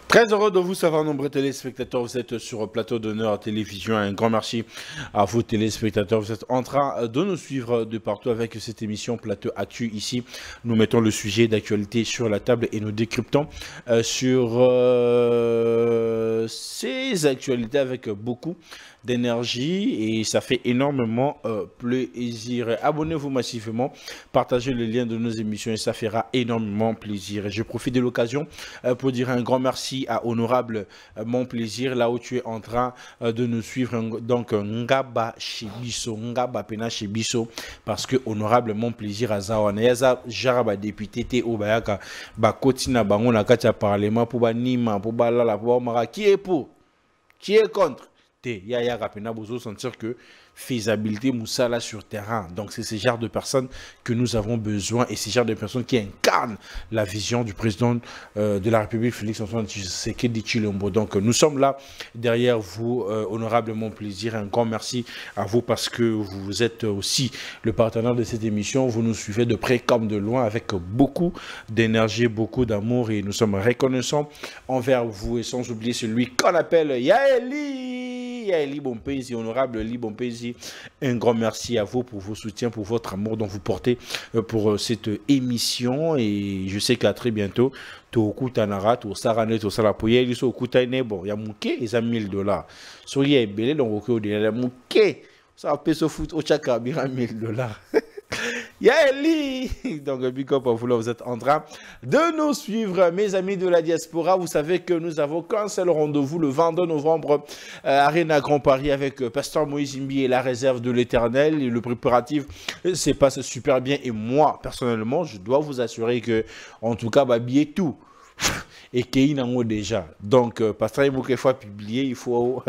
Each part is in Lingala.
Très heureux de vous savoir, nombreux téléspectateurs. Vous êtes sur le plateau d'honneur à télévision. Un grand merci à vous, téléspectateurs. Vous êtes en train de nous suivre de partout avec cette émission Plateau Actu. Ici, nous mettons le sujet d'actualité sur la table et nous décryptons sur ces actualités avec beaucoup d'énergie et ça fait énormément plaisir. Abonnez-vous massivement, partagez le lien de nos émissions et ça fera énormément plaisir. Et je profite de l'occasion pour dire un grand merci à Honorable Mon Plaisir, là où tu es en train de nous suivre. Donc, Ngaba Chebiso, Ngaba Pena Chebiso, parce que Honorable Mon Plaisir à Zawana, Yaza Jaraba député T. Obayaka, Bakotina Bangona Katia Parlement, pour Banima, pour Balala, pour Mara, qui est pour? Qui est contre? Yaya Rapena Bozo sentir que faisabilité Moussala sur terrain. Donc c'est ce genre de personnes que nous avons besoin et ce genre de personnes qui incarnent la vision du président de la République Félix Antoine Tshisekedi Tshilombo. Donc nous sommes là derrière vous, honorable Mon Plaisir. Un grand merci à vous parce que vous êtes aussi le partenaire de cette émission. Vous nous suivez de près comme de loin avec beaucoup d'énergie, beaucoup d'amour et nous sommes reconnaissants envers vous et sans oublier celui qu'on appelle Yaeli. Yaeli Bompezi, honorable Li Bompezi, un grand merci à vous pour vos soutiens, pour votre amour dont vous portez pour cette émission et je sais qu'à très bientôt, Tokutanara, Tosarane, Tosalapoye, ils sont au Koutaine, bon, il y a mouké, ils ont $1000. Soyez est belé, donc il y a mouké, ça va payer foot au Tchaka, il y a $1000. Yaeli! Donc, big up à vous là, vous êtes en train de nous suivre, mes amis de la diaspora. Vous savez que nous avons qu'un seul rendez-vous le 22 novembre, Arena Grand Paris avec Pasteur Moïse Imbi et la réserve de l'Éternel. Et le préparatif se passe super bien. Et moi, personnellement, je dois vous assurer que, en tout cas, billet tout. Et qu'il y en a déjà. Donc, parce qu'il faut publier, il faut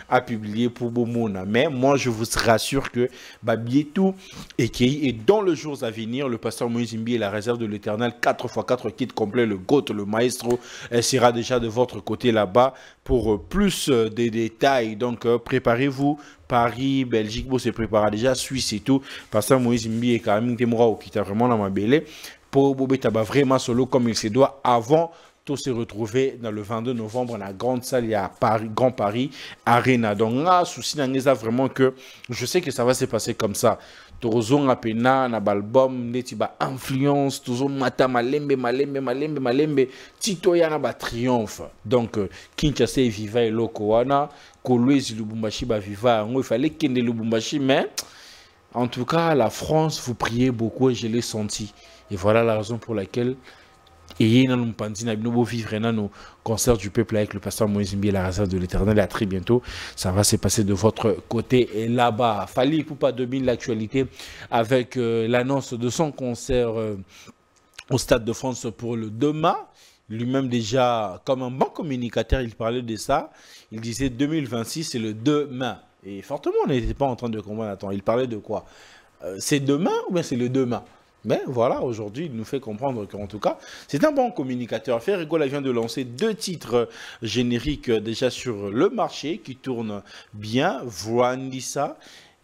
à publier pour Bomona. Mais moi, je vous rassure que bientôt, et dans les jours à venir, le pasteur Moïse Imbi et la réserve de l'Éternel, 4x4 kits complets, le GOAT, le maestro, sera déjà de votre côté là-bas pour plus de détails. Donc, préparez-vous. Paris, Belgique, bon, se prépare déjà, Suisse et tout. Pasteur Moïse Imbi et quand même qui t'a vraiment dans ma belle. Pour Bobé Taba vraiment solo comme il se doit avant de se retrouver dans le 22 novembre dans la grande salle, il y a Paris, Grand Paris Arena. Donc là, souci n'a vraiment que je sais que ça va se passer comme ça. Tozo a pena na album netiba influence, tozo mata malembe tito ya na ba triomphe. Donc Kinshasa viva et Lokowana, Kolwezi Lubumbashi ba viva, il fallait kende Lubumbashi mais en tout cas la France vous priez beaucoup et je l'ai senti. Et voilà la raison pour laquelle nous vivre nos concerts du peuple avec le pasteur Moïse Imbi et la réserve de l'Éternel. À très bientôt, ça va se passer de votre côté et là-bas. Fally Ipupa domine l'actualité avec l'annonce de son concert au Stade de France pour le demain. Lui-même déjà, comme un bon communicateur, il parlait de ça. Il disait 2026, c'est le demain. Et fortement, on n'était pas en train de comprendre. Attends, il parlait de quoi? C'est demain ou bien c'est le demain? Mais voilà, aujourd'hui, il nous fait comprendre qu'en tout cas, c'est un bon communicateur. Ferrigola vient de lancer 2 titres génériques déjà sur le marché qui tournent bien. Voandissa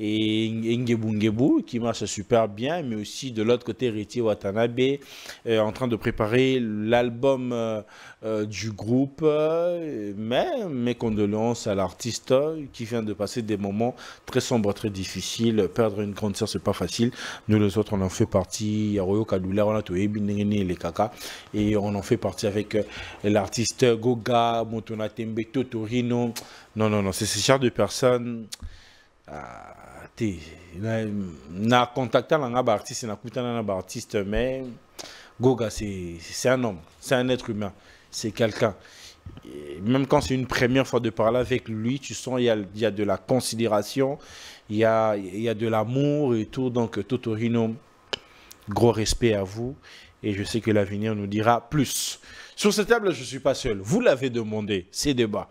et Ngebu qui marche super bien, mais aussi de l'autre côté Riti Watanabe en train de préparer l'album du groupe. Mais mes condoléances à l'artiste qui vient de passer des moments très sombres, très difficiles. Perdre une grande sœur, c'est pas facile. Nous les autres, on en fait partie. Yaroyo Kadula, on a tout Ebinengeni et les Kaka. Et on en fait partie avec l'artiste Goga, Motona Tembe, Totorino. Non, c'est ce genre de personnes. Na contacté un artiste, na contacté un artiste, mais Goga c'est un homme, c'est un être humain, c'est quelqu'un. Même quand c'est une première fois de parler avec lui, tu sens il y a de la considération, il y a de l'amour et tout. Donc Totorino, gros respect à vous et je sais que l'avenir nous dira plus. Sur cette table, je ne suis pas seul. Vous l'avez demandé, ces débats.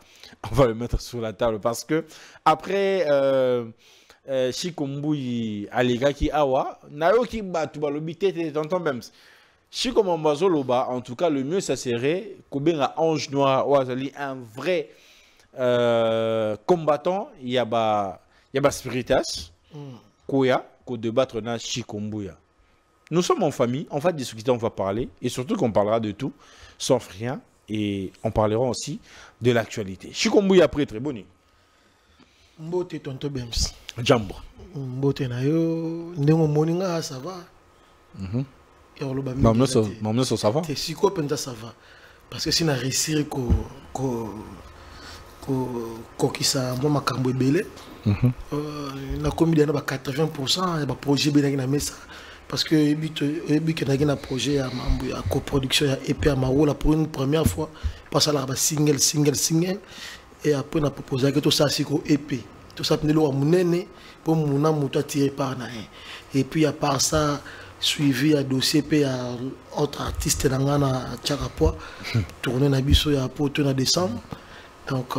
On va le mettre sur la table parce que après Chikomboui Aligaki Awa, Nayoki Batu Balobité, t'entends même. Chikomambazoloba, en tout cas, le mieux, ça serait Kobenga Ange Noir, Ouazali, un vrai combattant. Il y a Spiritas, Koya, ko débattre dans Chikombouya. Nous sommes en famille, on va discuter, on va parler, et surtout qu'on parlera de tout, sauf rien. et on parlera aussi de l'actualité. Chikombuya après très bonne. Mbote tonto Bems. Jambo. Mbote na yo ndengo moninga ça va. Maman ça va. T'es siko penda ça va. Parce que si na réussir ko kisa mo makambo ebele. Na combien na ba 80% ya ba projet benaki na mesa. Parce que ebiki na gina projet ya mambo ya coproduction ya EP à Marola pour une première fois parce à la single et après on a proposé que tout ça c'est ko EP. Tout ça pendant le munene pour muna muta tirer par na. Et puis à part ça suivi à dossier pe à autre artiste na Tcharapoa tourner na biso ya pour en décembre. Donc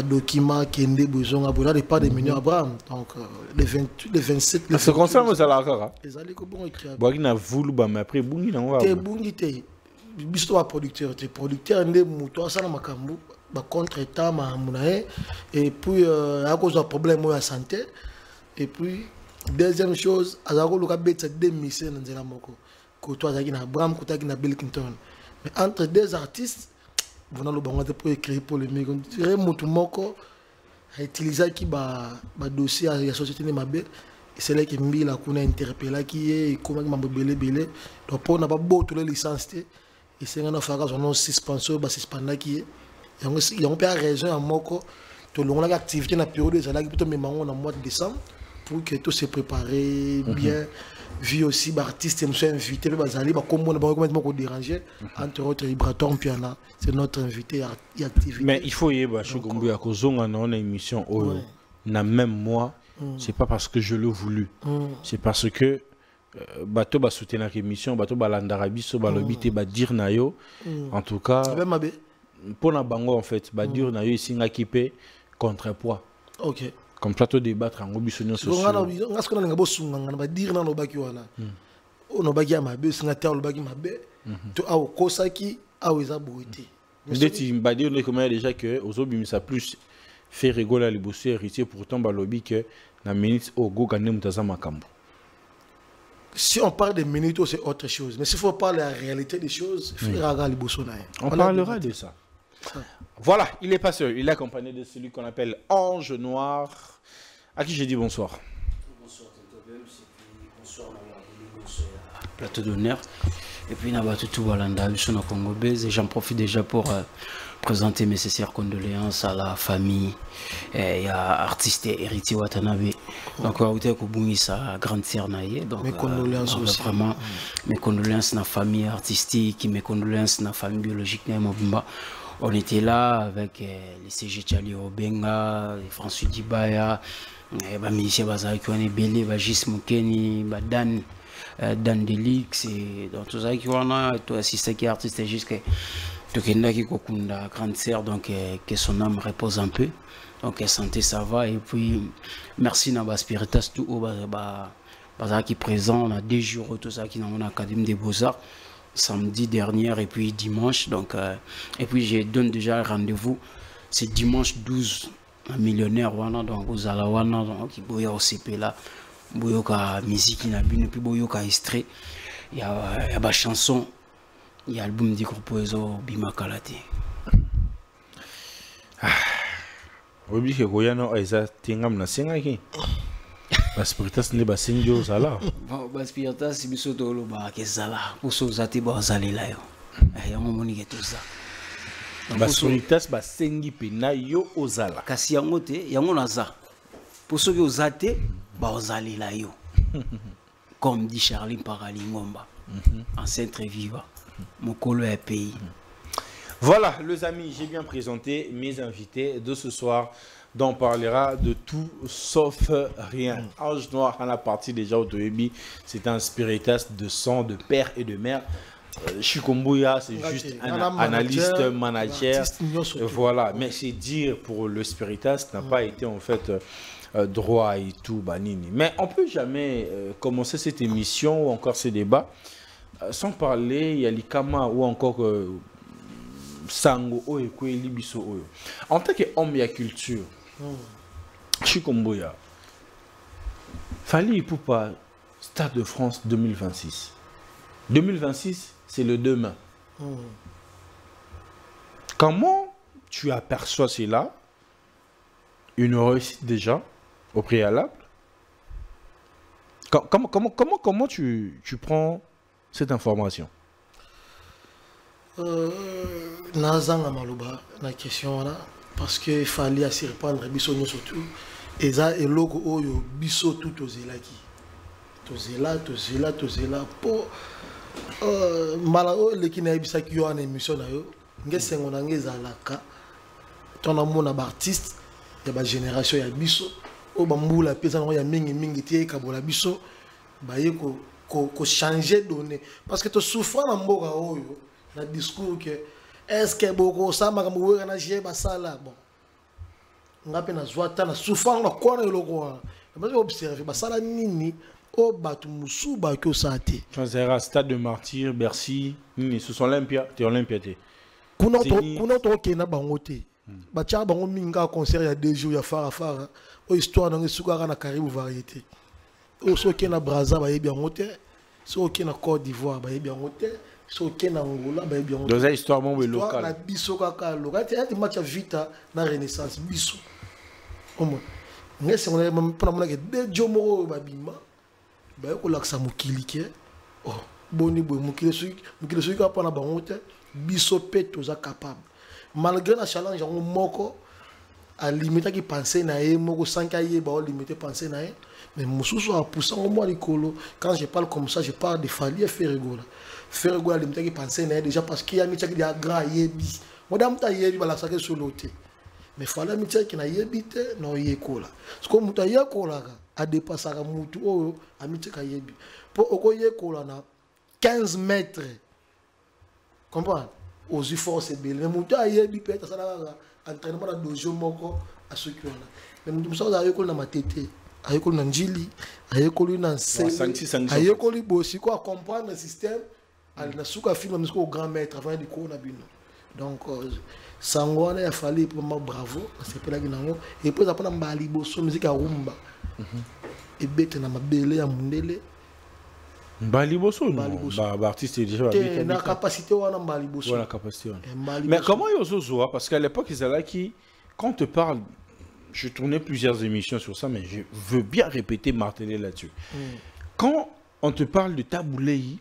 document qui est besoin à la départ des millions Abraham. Donc les 27 les. Ce concerne ça là encore. Les allez que bon écrire. Bon il a voulu mais après bungi na wa. T'es bungi t'es biso producteur ndé muto ça na makambu ba contre-temps ma munae et puis à cause d'un problème de santé et puis deuxième chose azako luka betsa deux missions dans nzela moko ko toi zaki na Abraham ko taki na Bill Clinton mais entre deux artistes on a le bon pour écrire pour le mec on dirait mutu moko a utilisé qui ba dossier à la société de Mabel et c'est là qui mbi la kuna interpellé qui est comment mambo belé donc pour n'a pas beau tous les licences et c'est un affaire on a suspension ba suspendre qui est il y a pas raison à moko tout le long l'activité na période ça là plutôt même en mois de décembre pour que tout se préparer bien vu aussi artistes me sont invités ba aller ba comme on ba comment déranger entre autres Ibraton Piana c'est notre invité et activité mais il faut y ba Chikombu ya kozonga na une émission na même moi c'est pas parce que je l'ai voulu c'est parce que bateau ba soutenir l'émission bateau ba landara biso ba lobité ba dire na yo en tout cas pour na bango en fait ba dire na yo ici nga kipé contrepoids OK comme plateau débattre en obisonnement social on a ce qu'on a ngabo sunga ngana ba dire na no baki wana ono baki ya mabe singa terre lo baki mabe to a kosaki a weza boité ndeti ba dire comment déjà que ozobimisa plus fait rigoler les bosseux héritiers pourtant ba lobby que na minute au go gagne mutaza makambo. Si on parle de minutes, c'est autre chose. Mais s'il faut parler de la réalité des choses, on parlera de ça. Voilà, il est pas seul. Il est accompagné de celui qu'on appelle Ange Noir. À qui j'ai dit bonsoir. Bonsoir, bonsoir, plateau d'honneur. Et puis, tout Walanda, Congo et j'en profite déjà pour présenter mes sincères condoléances à la famille et à l'artiste héritier Watanabe. Donc, on a sa grande sœur Naye. Donc, mes condoléances aussi. Vraiment, mes condoléances à la famille artistique, mes condoléances à la famille biologique. On était là avec les CG Tchali Obenga, François Dibaya, Michel Bazar qui ont belé, Gis Moukeni, Dan Delix, et dans tout ça qui ont assisté qui est artiste jusqu'à qui Kokunda, grande sœur, donc que son âme repose un peu. Donc santé ça va et puis merci Naba Spiritas tout au bazar qui présent on a 2 jours tout ça qui dans mon académie des beaux-arts samedi dernier et puis dimanche donc et puis je donne déjà un rendez-vous c'est dimanche 12 un millionnaire wana donc vous allez wana donc qui boya au CP là boyoka musique na bine puis boyoka extrait il y a ba chanson il y a album du groupe Ozo Bima Kalate. Obi ke goyano aiza tingam na singaki. Baspiritas ne basinjo zala. Baspiritas biso to lo ba ke zala. Poso zati ba zalela yo. Yango moni ke tout ça. Baspiritas basengi pena yo ozala. Kasi yango te yango naza. Poso ke ozate ba zalela yo. Comme dit Charlie Paralingomba. Ancien très vivant. Mon colo est pays. Voilà, les amis, j'ai bien présenté mes invités de ce soir, dont on parlera de tout sauf rien. Ange Noir, on a parti déjà au début, c'est un spiritas de sang, de père et de mère. Chikombuya, c'est juste un analyste, manager. Voilà, mais c'est dire pour le spiritas n'a pas été en fait droit et tout, banini. Mais on ne peut jamais commencer cette émission ou encore ces débats sans parler, il y a l'Ikama ou encore Sango Oyo Libiso Oyo. En tant qu'homme et culture, Chikombuya, Fally Ipupa, Stade de France 2026. 2026, c'est le demain. Comment tu aperçois cela? Une réussite déjà au préalable? Comment tu prends cette information? Nazanga Malouba, la question là, parce qu'il fallait s'y répondre, biso surtout, et ça, et logo oyo, biso tout aux élaki. Tozela, pour malao, les qui n'a pas qui ont une émission là, n'ge sengonange zalaka, ton amour na artiste, y a ba génération ya biso, o bambula pesa na ya mingi tie kabola biso, ba ye ko changer donner, parce que to souffrant na mboka oyo. Le discours que est-ce que beaucoup ça m'a comme na j'ai basala bon on a peine à zoata na souffrant na quoi na loko mais observer basala nini o batu musu ba ko sate Transera Stade de Martyrs Bercy nini ce sont Olympia t'es Olympia t'es kuna to kena bango te ba cha bango minga concert ya 2 jours ya fara o histoire na ngesuka na Caribou variété o so kena Brazza ba yebi en te so kena Côte d'Ivoire ba yebi en te so kena Angola ba bien dans une histoire mon local la biso kaka local c'est un match vita na renaissance biso omo ngese ngona mpona mona ke de jomo ba bima ba ko laksa mukili ke oh boni boy mukili so ka pona bango te biso peto za capable malgré la challenge en moko à limiter qui penser na e moko sans kaye ba limiter penser na e mais mususu a poussé au moins l'écolo quand je parle comme ça je parle de Fally Ferregola Ferregola limiter qui penser na déjà parce qu'il y a mi tchaki dia grand yebi madame ta yebi bala sake soloté mais Fally mi tchaki na yebi te no yekola parce que muta yekola a dépassé ka mutu o a mi tchaka yebi pour oko yekola na 15 mètres comprends aux forces belle mais muta yebi peut-être ça la entraînement dans dojo moko à ce que là mais nous sommes à l'école na matete à l'école na njili à l'école na à l'école bosi quoi comprendre le système à la souka film mais au grand maître avant de cours na bino donc sangwana ya fallait pour moi bravo c'est pas là que nango et puis après na mbali boso musique à rumba et bête na mabele ya mundele Mbali Bosso, artiste déjà na capacité wana Mbali Bosso. Voilà capacité. Mais comment il y a parce qu'à l'époque ils allaient qui quand on te parle, je tournais plusieurs émissions sur ça, mais je veux bien répéter, marteler là-dessus. Quand on te parle de Taboulei,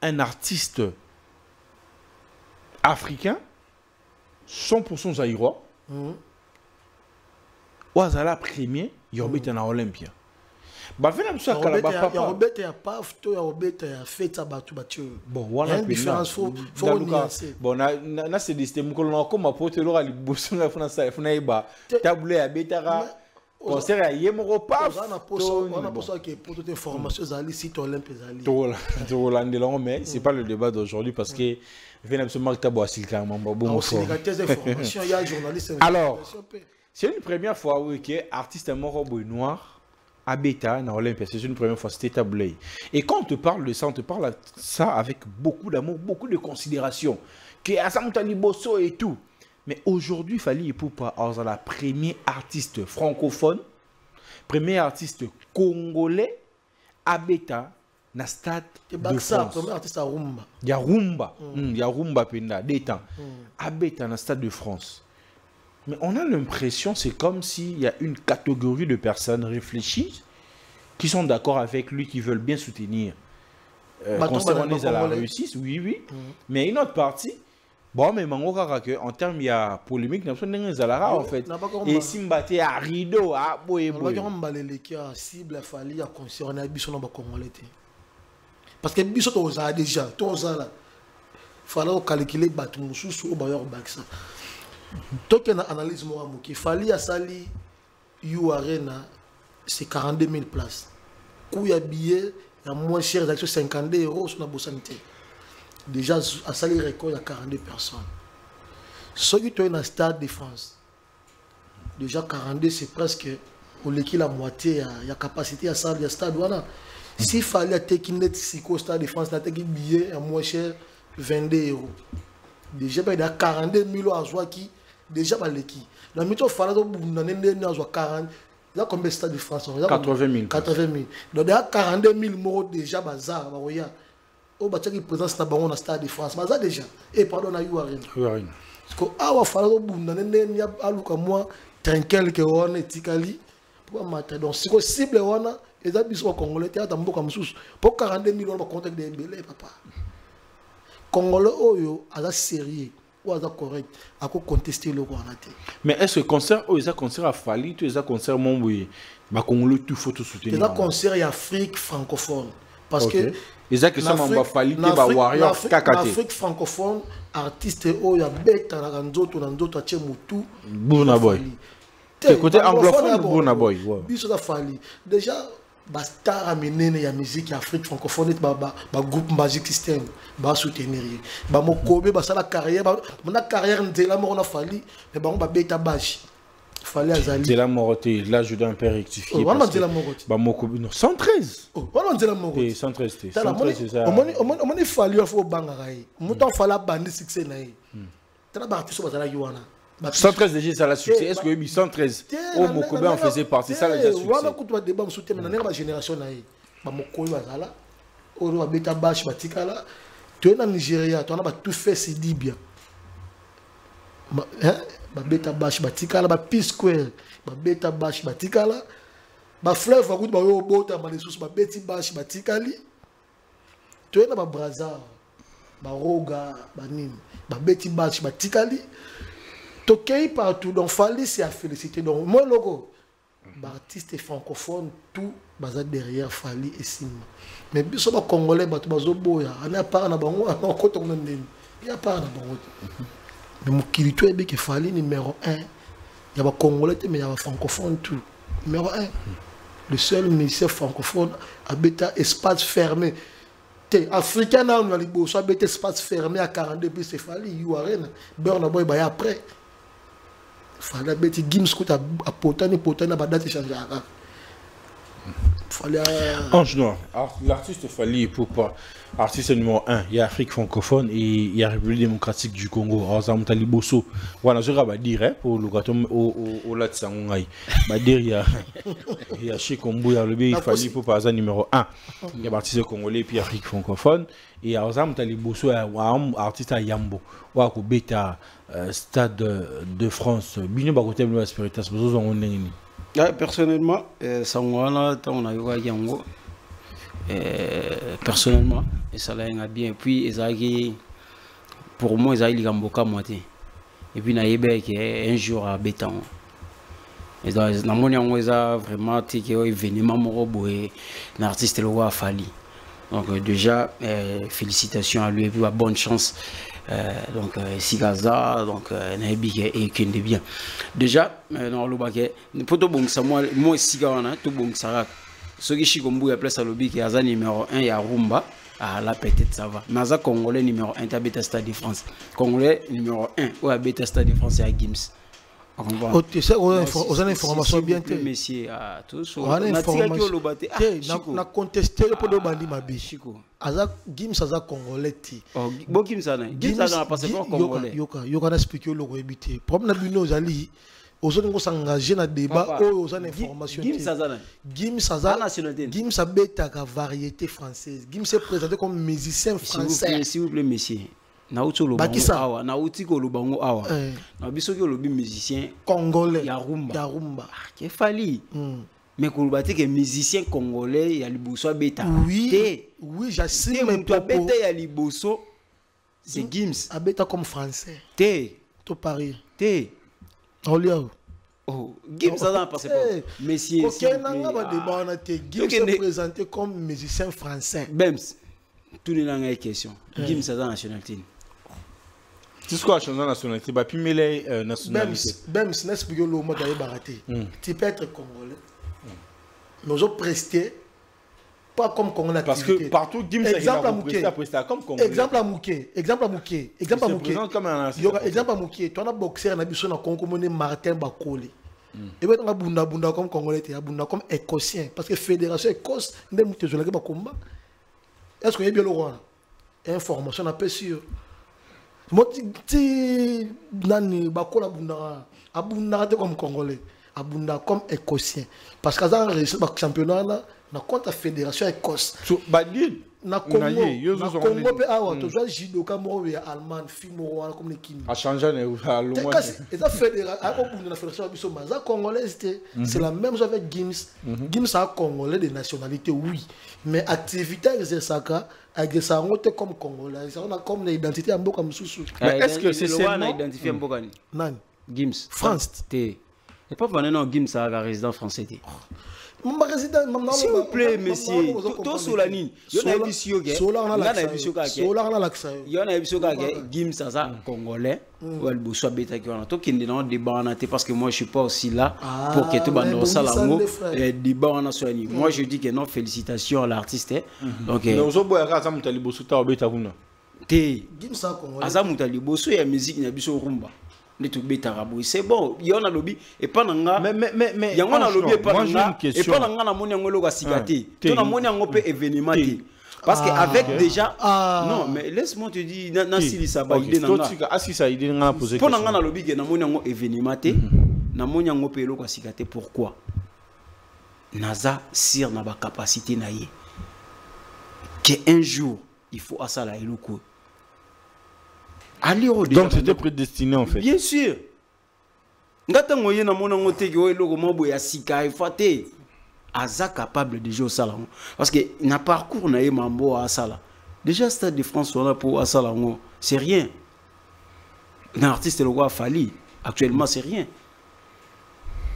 un artiste africain, 100% zaïrois, ou Azala premier, il y a un Olympia. Bon, voilà. Bon, na c'est des systèmes que l'on comme apporte l'or les bosses na France funa iba tabule ya betara concert ya yemoro paf on a pour ça que pour toute information zali site Olympia zali to mais c'est pas le débat d'aujourd'hui parce que vient absolument que tabo asilka mamba bon information il y a journaliste. Alors c'est une première fois où que artiste moro boy noir Abeta na Olympia, c'est une première fois, c'était Taboulei. Et quand on te parle de ça, on te parle de ça avec beaucoup d'amour, beaucoup de considération. Que Asamtali Bosso et tout. Mais aujourd'hui, Fally Ipupa est la première artiste francophone, premier artiste congolais, Abeta, na stade de France. Premier artiste à Rumba. Il y a Rumba, il y a Rumba Penda, des temps. Abeta, na stade de France. Mais on a l'impression, c'est comme s'il y a une catégorie de personnes réfléchies qui sont d'accord avec lui, qui veulent bien soutenir. Concernant la réussite, oui. Mais une autre partie, bon, mais en termes, il y a polémique, en fait. Et Simbate à rideau, à boye. Cible a fallu concerner Bissot dans Congolais. Parce que Bissot a déjà, tout ça là. Il fallait calculer Batumoussou sur Bayor Baksa. Tant qu'on analyse moi qu'il fallait à Sali You Arena c'est 42 000 places. Coût y a billet il y a moins cher d'actions 52 € sur la Bossanité. Déjà à Sali record il y a 42 personnes. Ceux qui sont dans le stade de France. Déjà 42 c'est presque pour l'équipe la moitié il y a capacité à Sali à stade voilà. S'il fallait technique au stade de France la technique billet à moins cher 22 €. Déjà il y a 42 000 à joie qui déjà par l'équipe. La méthode fallait donc 40. Il y a combien de stades de France? 80 000. 80 000. Donc il y a 42 000 euros déjà bazar. au bâtiment qui présence na bango na stade de France mais ça déjà et pardon na URN URN parce que awa fala do bunda nene ya aluka moi tranquille que on etikali pour mater donc si possible wana les habits congolais théâtre mboka msusu pour 42 millions de contact de belé papa congolais oyo ala sérieux ou ala correct à contester le wana té mais est-ce que concert ou ça concert a fallu tu ça concert mon boy ba congolais tout faut tout soutenir là concert en Afrique francophone parce que exact que ça m'a fallu que ba warrior kakate Afrique francophone artiste oyo beta na nzoto na nzoto a mutu Burna Boy côté anglophone Burna Boy biso da fali déjà ba star amenene ya musique Afrique francophone ba groupe Magic System ba soutenir ba mokobe ba sala carrière ba na carrière ndela mo na fali mais ba beta bashi fallait azali c'est la moroté là je dois un peu rectifier on dit la moroté ba mokobe non 113 on dit la moroté 113 c'est ça on fallait faut banga rai muto fala bandi succès na yi tala ba artiste ba la yuana 113 déjà ça la succès est-ce que 113 au mokobe en faisait partie ça la succès voilà ko to débat soutien mais na génération na yi ba mokobe bazala o ba beta bash batikala to na Nigeria to na ba tout fait c'est dit bien hein ba beta bash batikala ba P Square ba beta bash batikala ba fleuve va ba yo bota ba les ba beti bash batikali to na ba braza ba roga ba nim ba beti bash batikali to kei partout donc fallait c'est à féliciter donc moi logo ba artiste francophone tout baza derrière fallait et sim mais biso ba congolais ba to bazo boya ana part na bango na ko to ndeni ya part na bango mais mon kilito est bien qu'il fallait numéro 1 il y a pas congolais mais il y a francophone tout numéro 1 le seul musicien francophone a bêta espace fermé t'es africain là on a libo soit bêta espace fermé à 42 puis c'est fallait URN Burna Boy bah après fallait bêta Gims coûte à potane à date changer fallait Ange Noir l'artiste fallait pour pas artiste numéro 1 il y a Afrique francophone et il y a République démocratique du Congo Azam Taliboso voilà je vais dire pour le gâteau au lat sangai bah dire il y a chez Kombo il fallait pour pas numéro 1 il y a artiste congolais puis Afrique francophone et Azam Taliboso artiste à Yambo ou à bêta stade de France bien ba côté de Spiritas besoin on est personnellement Sangwana on a eu Yango personnellement et ça l'a bien puis ezaki pour moi ezaki likamboka moitié et puis na yebek un jour à béton et na moni yango eza vraiment tiki événement moko boye na artiste le roi Fali donc déjà félicitations à lui et puis bonne chance donc Sigaza donc na yebik et kende bien déjà dans le baquet poto bongisa moi Sigawana to bongisa ce qui est comme place à lobby qui est numéro 1 il y a Rumba là peut-être ça va mais congolais numéro 1 tu as Beta Stade de France congolais numéro 1 ou à Beta Stade de France à Gims tu sais on a information bien te messieurs à tous on a information na contester le podo bandi mabi chiko aza Gims aza congolais ti bon Gims na passé pour congolais yoka na expliquer le rebité problème na bino zali aujourd'hui on s'engage dans débat aux informations Gims a bêta la variété française Gims s'est présenté comme musicien français s'il vous plaît messieurs nauti olobango awa nauti ko olobango awa na biso ki olobi musicien congolais ya rumba ke fali mais ko lobati ke musicien congolais ya liboso beta oui j'assume mais toi beta ya liboso c'est Gims a beta comme français to Paris oh Gims ça n'a pas passé messieurs Gims s'est présenté comme musicien français Bems tout le monde a une question Gims ça a nationalité c'est ce qu'on a changé de nationalité bah puis mêler nationalité Bems n'est-ce pas que le mot d'aller barater tu peux être congolais nous avons presté pas comme congolais parce que partout Gims a presté comme congolais exemple à Mouké exemple à Mouké toi na boxeur na biso na Congo moné Martin Bakole et bien on a bunda comme congolais et bunda comme écossien parce que fédération écosse ndé muté zo la ba combat est-ce que y a bien le roi information na peu sûr moi ti nani Bakola bunda abunda comme congolais abunda comme écossien parce que ça réussi le championnat na compte la fédération écosse na Congo pe awa to joa judoka moko ya allemand fimo wana comme l'équipe a changé ne allemand et ça fédération a obundu na fédération biso maza congolaise c'est la même chose avec Gims Gims a congolais de nationalité oui mais activité exerçaka agressa ngote comme congolais ça on a comme l'identité ya mboka mususu mais est-ce que c'est seulement identifié mboka ni nani Gims France et pas vraiment Gims a résident français s'il vous plaît, messieurs, tout Solani, il y a un émission qui Gims Saza congolais, ou elle bosse bêta qui en a tout qui n'est pas débat parce que moi je suis pas aussi là pour que tout bande ça la débat en Solani. Moi je dis que non, félicitations à l'artiste. Donc nous sommes boya ka Zamutali bosso ta bêta kuna. Te Gims a congolais. Zamutali bosso ya musique na biso rumba. C'est bon, il y en a lobby et pas nanga mais il y en a lobby et pas nanga et pas nanga na moni ngolo ga sikati to na moni ngo pe événement parce que avec déjà non mais laisse-moi te dire na sili ça ba idée nanga asi ça idée nga poser pour nanga na lobby que na moni ngo événement na moni ngo pe lo ga sikati pourquoi naza sir na ba capacité na ye que un jour il faut asala eloko. Donc c'était prédestiné en fait. Bien sûr. Ngata ngoye na mona ngote ki oyo loko mabo ya sika ifate aza capable de jouer au salon parce que na parcours na ye mambo a sala. Déjà Stade de France là pour a sala ngo, c'est rien. Un artiste le roi Fali actuellement c'est rien.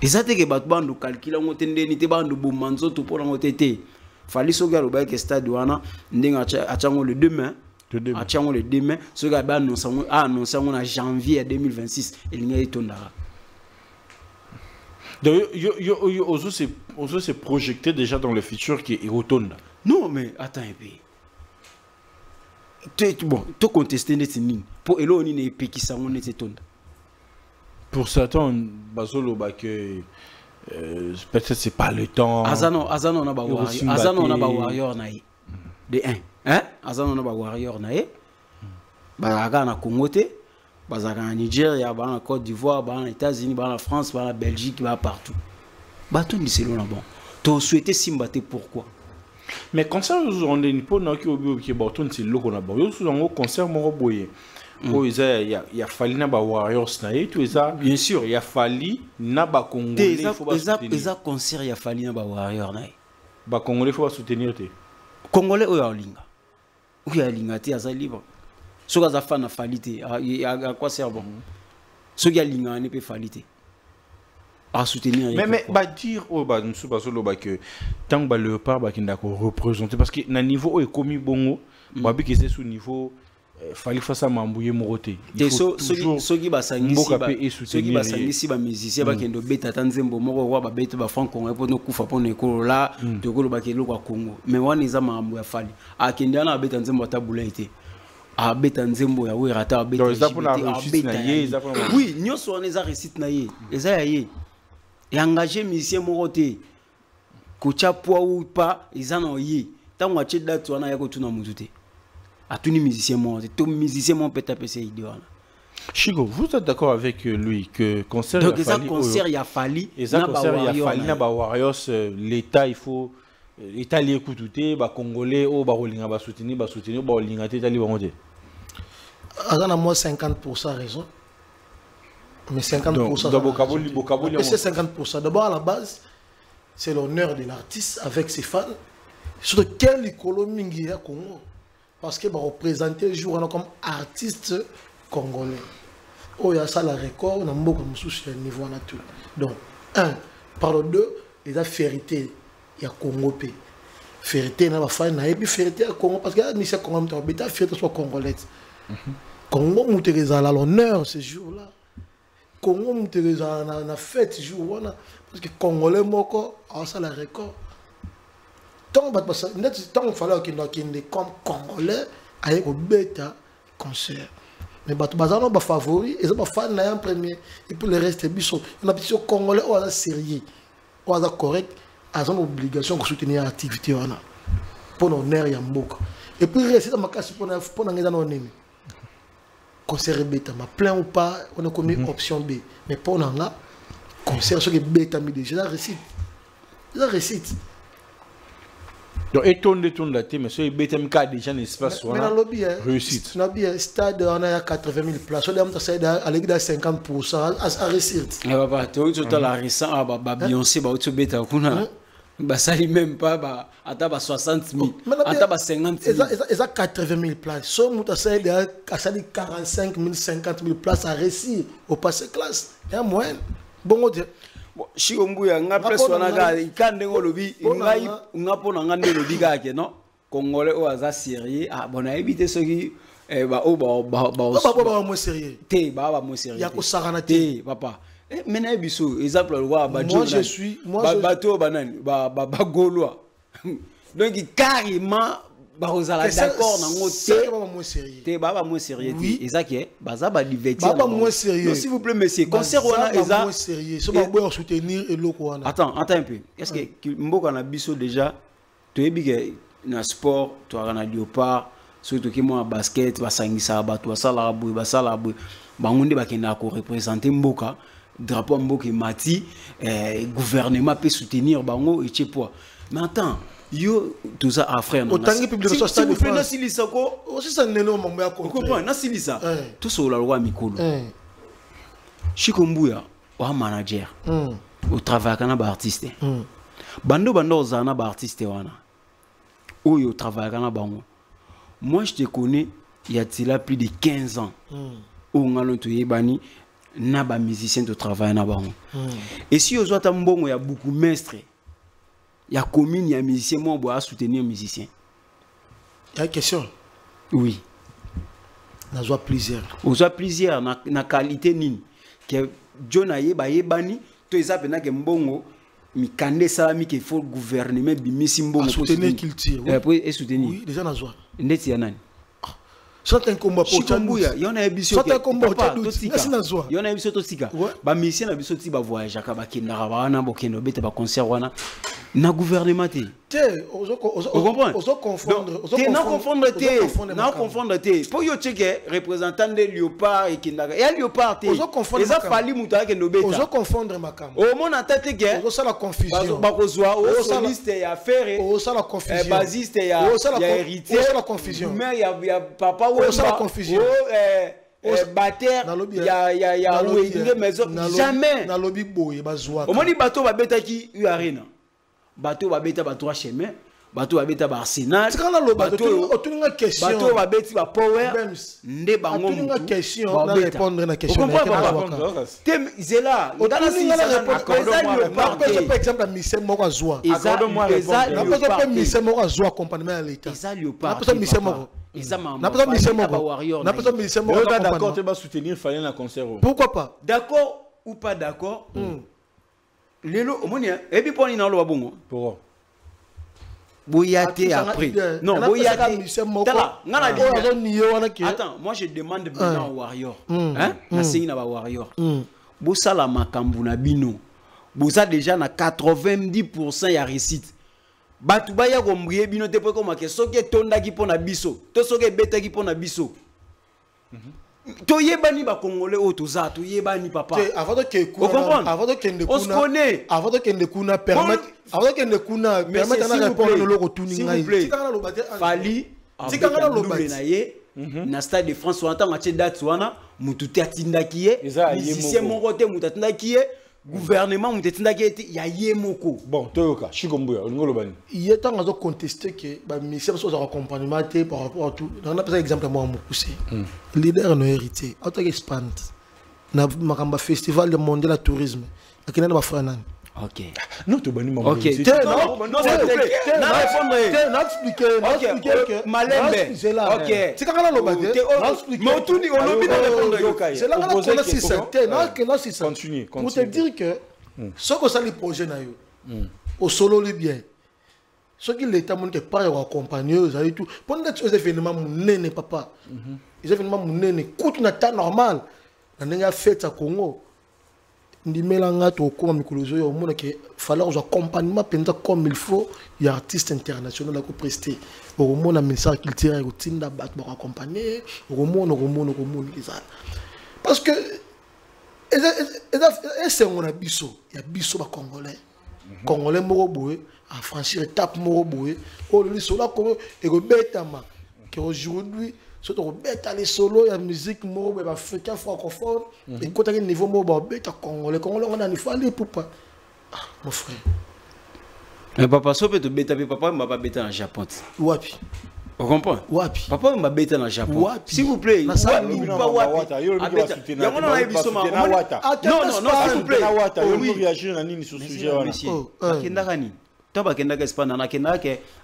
Ezate ke bat bandu calcula ngote ndeni te bandu bumanzo to pour ngote te. Fali soga lo ba ke stade wana ndenga achango le demain. Atiango le demain, ce gars a annoncé en janvier 2026 et il est tombé. Donc, Ozo s'est projeté déjà dans le futur qui est retourne. Non, mais attends un peu. Bon, tu contestes les signes. Pour Elo, on est qui ça, on est tombé. Pour certains, Basolo, peut-être c'est pas le temps. Azano, on a Warrior naï. De 1. Hein? Azano na ba warrior na ye. Bazaka na Congo te, bazaka na Nigeria, ba na Côte d'Ivoire, ba na États-Unis, ba na France, ba na Belgique, ba partout. Ba tout ni selon la bon. To souhaiter Simbate pourquoi? Mais concert on est pas na ki obi ki ba tout c'est loko na ba. Yo sous un concert mo boye. Oh il y a fallu na ba warriors na ye, tout ça. Bien sûr, il y a fallu na ba congolais, il faut pas soutenir. Eza concert il y a fallu na ba warrior na ye. Ba congolais faut pas soutenir te. Congolais oya linga. Oui, il a été libre. Ce qui a fait la falité, à quoi sert bon? Ce qui a linga n'est pas falité. À soutenir. Mais bah dire oh bah nous sommes solo bah que tant que le part bah qu'il n'a qu'à représenter parce que na niveau où est commis bongo bah bi que c'est sous niveau fallait faire ça m'embrouiller moroté. Et ceux qui basangi si ba musicien ba kendo beta tanzembo moko roi ba beta ba franc congolais pour no kufa pour nekolo là de kolo ba kelo kwa Congo mais wana za mambo ya fali akenda na beta nzembo tabula été a beta nzembo ya werata beta oui nyoso on les a récite na ye eza ye et engagé musicien moroté kocha poa ou pas izana ye tango ache date wana ya ko tuna muzute à tous les musiciens montent, tous les musiciens montent peut taper ces idées. Chigo, vous êtes d'accord avec lui que concert donc ça concert il a fallu na ba warriors l'état il faut l'état li écouter ba congolais au ba rolinga ba soutenir ba rolinga te tali ba ngote. Azana moi 50% raison. Mais 50% c'est 50%. D'abord à la base, c'est l'honneur de l'artiste avec ses fans. Sur quel écolo mingi à Congo. Parce que représenter le jour comme artiste congolais. Oh, il y a ça, la record, on a beaucoup de niveau naturel. Donc, 1. Par le 2, il y a vérité. Il y a Congo. Vérité, il y a vérité à Congo. Parce que il y a Congo, il y a vérité soit congolaise. Congo, il y a l'honneur ce jour-là. Congo, il y a la fête ce jour-là. Parce que Congolais, il y a ça, la record. Tant qu'il fallait qu'il y ait comme Congolais avec un bêta concert. Mais les gens sont favoris, ils sont fans en premier. Et puis le reste, ils sont Congolais ou sérieux, ou correct, ils ont l'obligation de soutenir l'activité. Pour l'honneur, il y a beaucoup. Et puis rester dans ma case pour nous. Concert bêta, mais plein ou pas, on a commis option B. Mais pour nous, concert, ce qui est bêta, déjà récite. Donc, et tourne la tête, mais ce BTMK a déjà un espace mais dans le lobby, réussite. Dans le stade, on a 80 000 places. On a 50% à réussir. Papa, tu as la récent, Beyoncé, tu bêta, ça lui même pas, à 60 000, à 50 000. Ils ont 80 000 places. Si on a 45 000, 50 000 places à réussir au passé classe, il y a moyen. Bon, si on bouille, on a presque un gars, il canne de lobby, on a pas un de lobby gars, non? Congolais au hasard sérieux, ah, bon, à éviter ce qui est bah, moins sérieux. T'es, bah, moins sérieux. Il y a que Saranaté. Papa. Maintenant, biso, exemple, moi je suis. Bateau, banane, gaulois. Donc, carrément, d'accord, c'est moins sérieux. T'es moins sérieux. Oui. Et ça qui est, bah, divertir. Moins sérieux. S'il vous plaît, monsieur, concert, on a moins sérieux. C'est pas soutenir et l'eau. Attends un peu. Est-ce que Mboka na biso déjà, tu es big na sport, tu as un léopard, surtout que moi, basket, basangisa, bato, salabou, bangonde bakenda ko représenter Mboka. Drapeau Mboka mati, gouvernement peut soutenir bango et tchepoa. Mais attends, yo tout ça à frère. Autant que public de stade de France. Si lisa ko, aussi ça neno mambia ko. Comprends, na si lisa. Tout ça la loi mikolo. Chikombuya, wa manager. Au travail kana ba artiste. Bando zana ba artiste wana. Oyo travail kana bango. Moi je te connais il y a plus de 15 ans. Au ngalon to yebani na ba musicien de travail na bango. Et si aux autres mbongo ya beaucoup mestre. Ya commune ya musicien moi boa soutenir musicien. Il y a une question. Oui. Na joie plusieurs. Oza plusieurs na qualité nini que John ayeba yebani to ezapena na ke mbongo mi kande salami que faut gouvernement bimisi mbongo soutenir culture. Oui. Et soutenir. Oui, déjà na joie. Ndeti ya nani? Certains combats pour Chikombuya, il y en a émission certains combats pour il y en a émission tosika. Ba mission na biso ti ba voyage ka ba kinda ba na bokendo bete ba concert wana na gouvernement te. On confondre te. Pour yo checker représentant de Léopard et kinda. Et Léopard te. Les a fallu muta ke no beta. On confondre makam. Au mon tête que on ça la confusion. Ba kozwa au soliste ya faire. On ça la confusion. Basiste ya héritier. On ça la confusion. Mais il y a papa on ça la confusion. Bater ya oué maison jamais na lobby boy bazwa. Au moins les bateaux ba beta ki u arena. Bateau ba beta ba 3 chemins, bateau ba beta ba Arsenal. C'est quand là le bateau une question. Bateau ba beti ba Power. Ndé bango une question na répondre na question. Tem zela, dans la par exemple la mission moko azwa. Accorde-moi répondre. Na pas mission moko azwa accompagnement à l'état. Na pas mission moko. Na pas mission moko. Na pas mission moko. D'accord, tu vas soutenir fallait la concert. Pourquoi pas? D'accord ou pas d'accord? Lelo omonia ebi poni na lo bongo pour boyate après non boyate attends moi je demande maintenant aux warrior hein na singi na ba warrior bosala makambu na bino boza déjà na 90% ya réussite batu baya kombriye bino te po koma ke soki tondaki pona biso to soki betaki pona biso to yebani ba congolais otoza to yebani papa avant de kende kuna permettre avant de kende kuna permettre na répondre le retourner ngai fali tikanga lo na ye na stade de France wana tanga date wana mutu te atindaki ye musicien moko te mutu atindaki ye gouvernement mutetindaki ete ya ye moko bon toyoka Chikombuya ngolo bani il est temps de contester que ba mission so accompagnement par rapport à tout on a par exemple moi Mokuse leader no héritier auto expand na makamba festival de mondial de tourisme akina na ba frana OK non to bani maman OK non s'il vous plaît na répondre na expliquer que malembe OK c'est quand là l'obade na expliquer mais tout ni on obi na répondre yokai c'est là on a si c'est non que non si ça continue pour te dire que ce que ça les projets na yo au solo le bien ce qui l'état mon que pas accompagner ça et tout pendant ces événements munene papa les événements munene coûte na temps normal na nga fête à Congo ndimelanga to ko mikolozo yo mona ke falloir aux accompagnement penza comme il faut y a artiste international ko prester au mona ministère culturel ko tinda bat ba accompagner au mona ça parce que et c'est on a biso ya biso ba congolais Congolais Moroboé, à franchir étape Moroboé, oh le solo comme et rebetama que aujourd'hui surtout rebeta les solos la musique Moroboé africain francophone et quand à niveau Moroboé beta Congolais on a il fallait pour pas mon frère. Mais papa so peut te beta papa m'a pas beta en Japon. Wapi. Vous comprenez? Wapi. Papa m'a bêté dans le Japon. S'il vous plaît. Non, non, s'il vous plaît. Monsieur. Toi, tu as Espagne,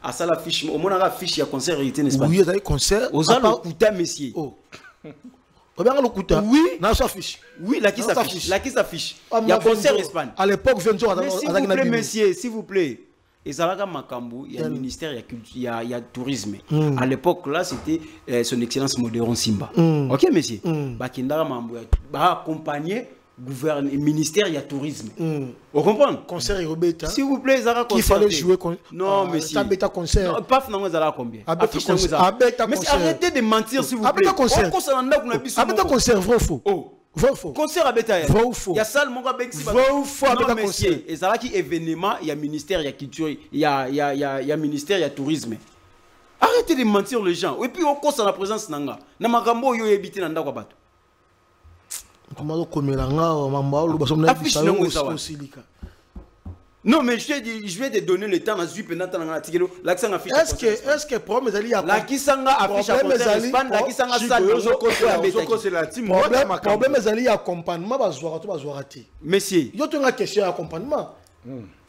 à ça la fiche, au moins la fiche, il y a concert en Espagne. Oui, il y a concert. Aux Aloukuta, messieurs. Oui, dans sa fiche. Oui, là qui s'affiche. Là qui s'affiche. Il y a concert en Espagne. À l'époque, Venzo a s'il vous plaît, messieurs, s'il vous plaît. Et ça là, Makambu, il y a le ministère, il y a tourisme. À l'époque, là, c'était son excellence Modéron Simba. Ok, messieurs? Bakindara Mambu, accompagner le ministère, il y a tourisme. Vous comprenez? Concert et Robeta. S'il vous plaît, Zara concert. Il fallait jouer. Non, messieurs. Abeta concert. Non, pas finalement, Zara combien? Abeta concert. Mais arrêtez de mentir, s'il vous plaît. Abeta concert. Abeta concert, vrai ou faux? Vrai ou faux? Concert à Bétaï. Vrai ou faux? Il y a ça, mon gars, Bexi. Vrai ou faux? Non, messieurs. Et ça là qui événement, il y a ministère, il y a culture, il y a ministère, il y a tourisme. Arrêtez de mentir les gens. Et puis on cause la présence nanga. Na makambo yo habité nanda kwa bato. Comment komela nga mamba lo baso na bisayo osilika. Non mais je vais te donner le temps à suivre pendant dans l'article là qui affiche. Est-ce que problème ezali ya la qui sanga affiche à Espagne la qui sanga ça c'est la team problème ezali ya accompagnement bazwaka to bazwaka te. Messieurs, yo to nga question accompagnement.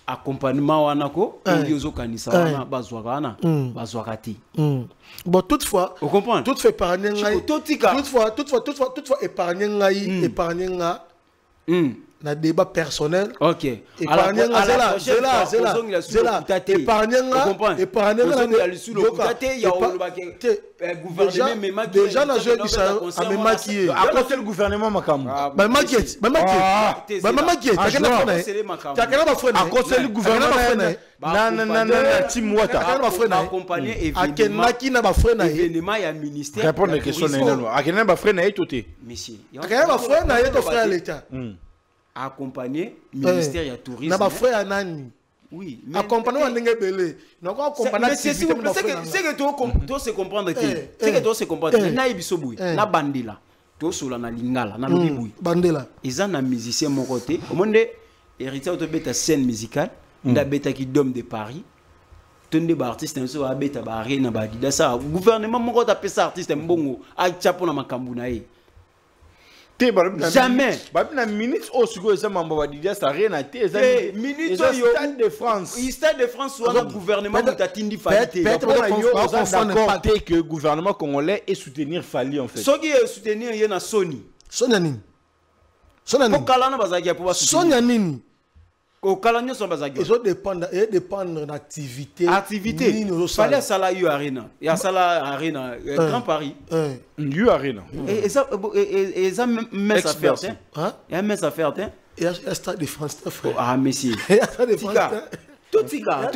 Accompagnement wanako yozo kanisa wana bazwaka wana bazwaka te. Bon toutefois, vous comprenez? Toutefois épargner ngai. Toutefois épargner ngai, épargner nga. Na débat personnel. OK. Épargner nga zela. Épargner nga gouvernement même déjà na jeu bisa amema qui à côté le gouvernement makambo. Ba maquette. Takana ba frère. À côté le gouvernement na team wata. Takana ba frère accompagner événement. Akenaki na ba frère na événement ya ministère. Répondre aux questions non. Akena ba frère na etoté. Monsieur. Akena ba frère na eto frère l'état. Accompagner ministère ya tourisme. Na ba frère nani? Oui, mais accompagner ndenge belé. Donc accompagner c'est que toi se comprendre que c'est que toi se comprendre na ibiso boui na bandela to sola na lingala na lobi boui bandela ils ont un musicien mon côté au monde héritier auto beta scène musicale nda beta qui dom de Paris tonde ba artiste nso ba beta ba arena ba dida ça gouvernement mon côté pesa artiste mbongo a chapo na makambu na ye. Jamais. Babina minute au sugo ça mamba badidia ça rien à té minute yo Stade de France. Stade de France ou le gouvernement mutatindi Fali. Peut-être d'accord que le gouvernement congolais et soutenir Fali en fait. Ce qui est soutenir yena Sony. Sony nini? Sony nini? Pokalana bazaki pour Sony nini? Au Kalanyo sont bazaki. Ils ont dépendre d'activité. Activité. Fallait ça U Arena. Il y a ça là Arena Grand Paris. U Arena. Et ça met ça faire hein? Il y a met ça faire hein? Il y a Stade de France frère. Ah monsieur. Il y a Stade de France. Tout tika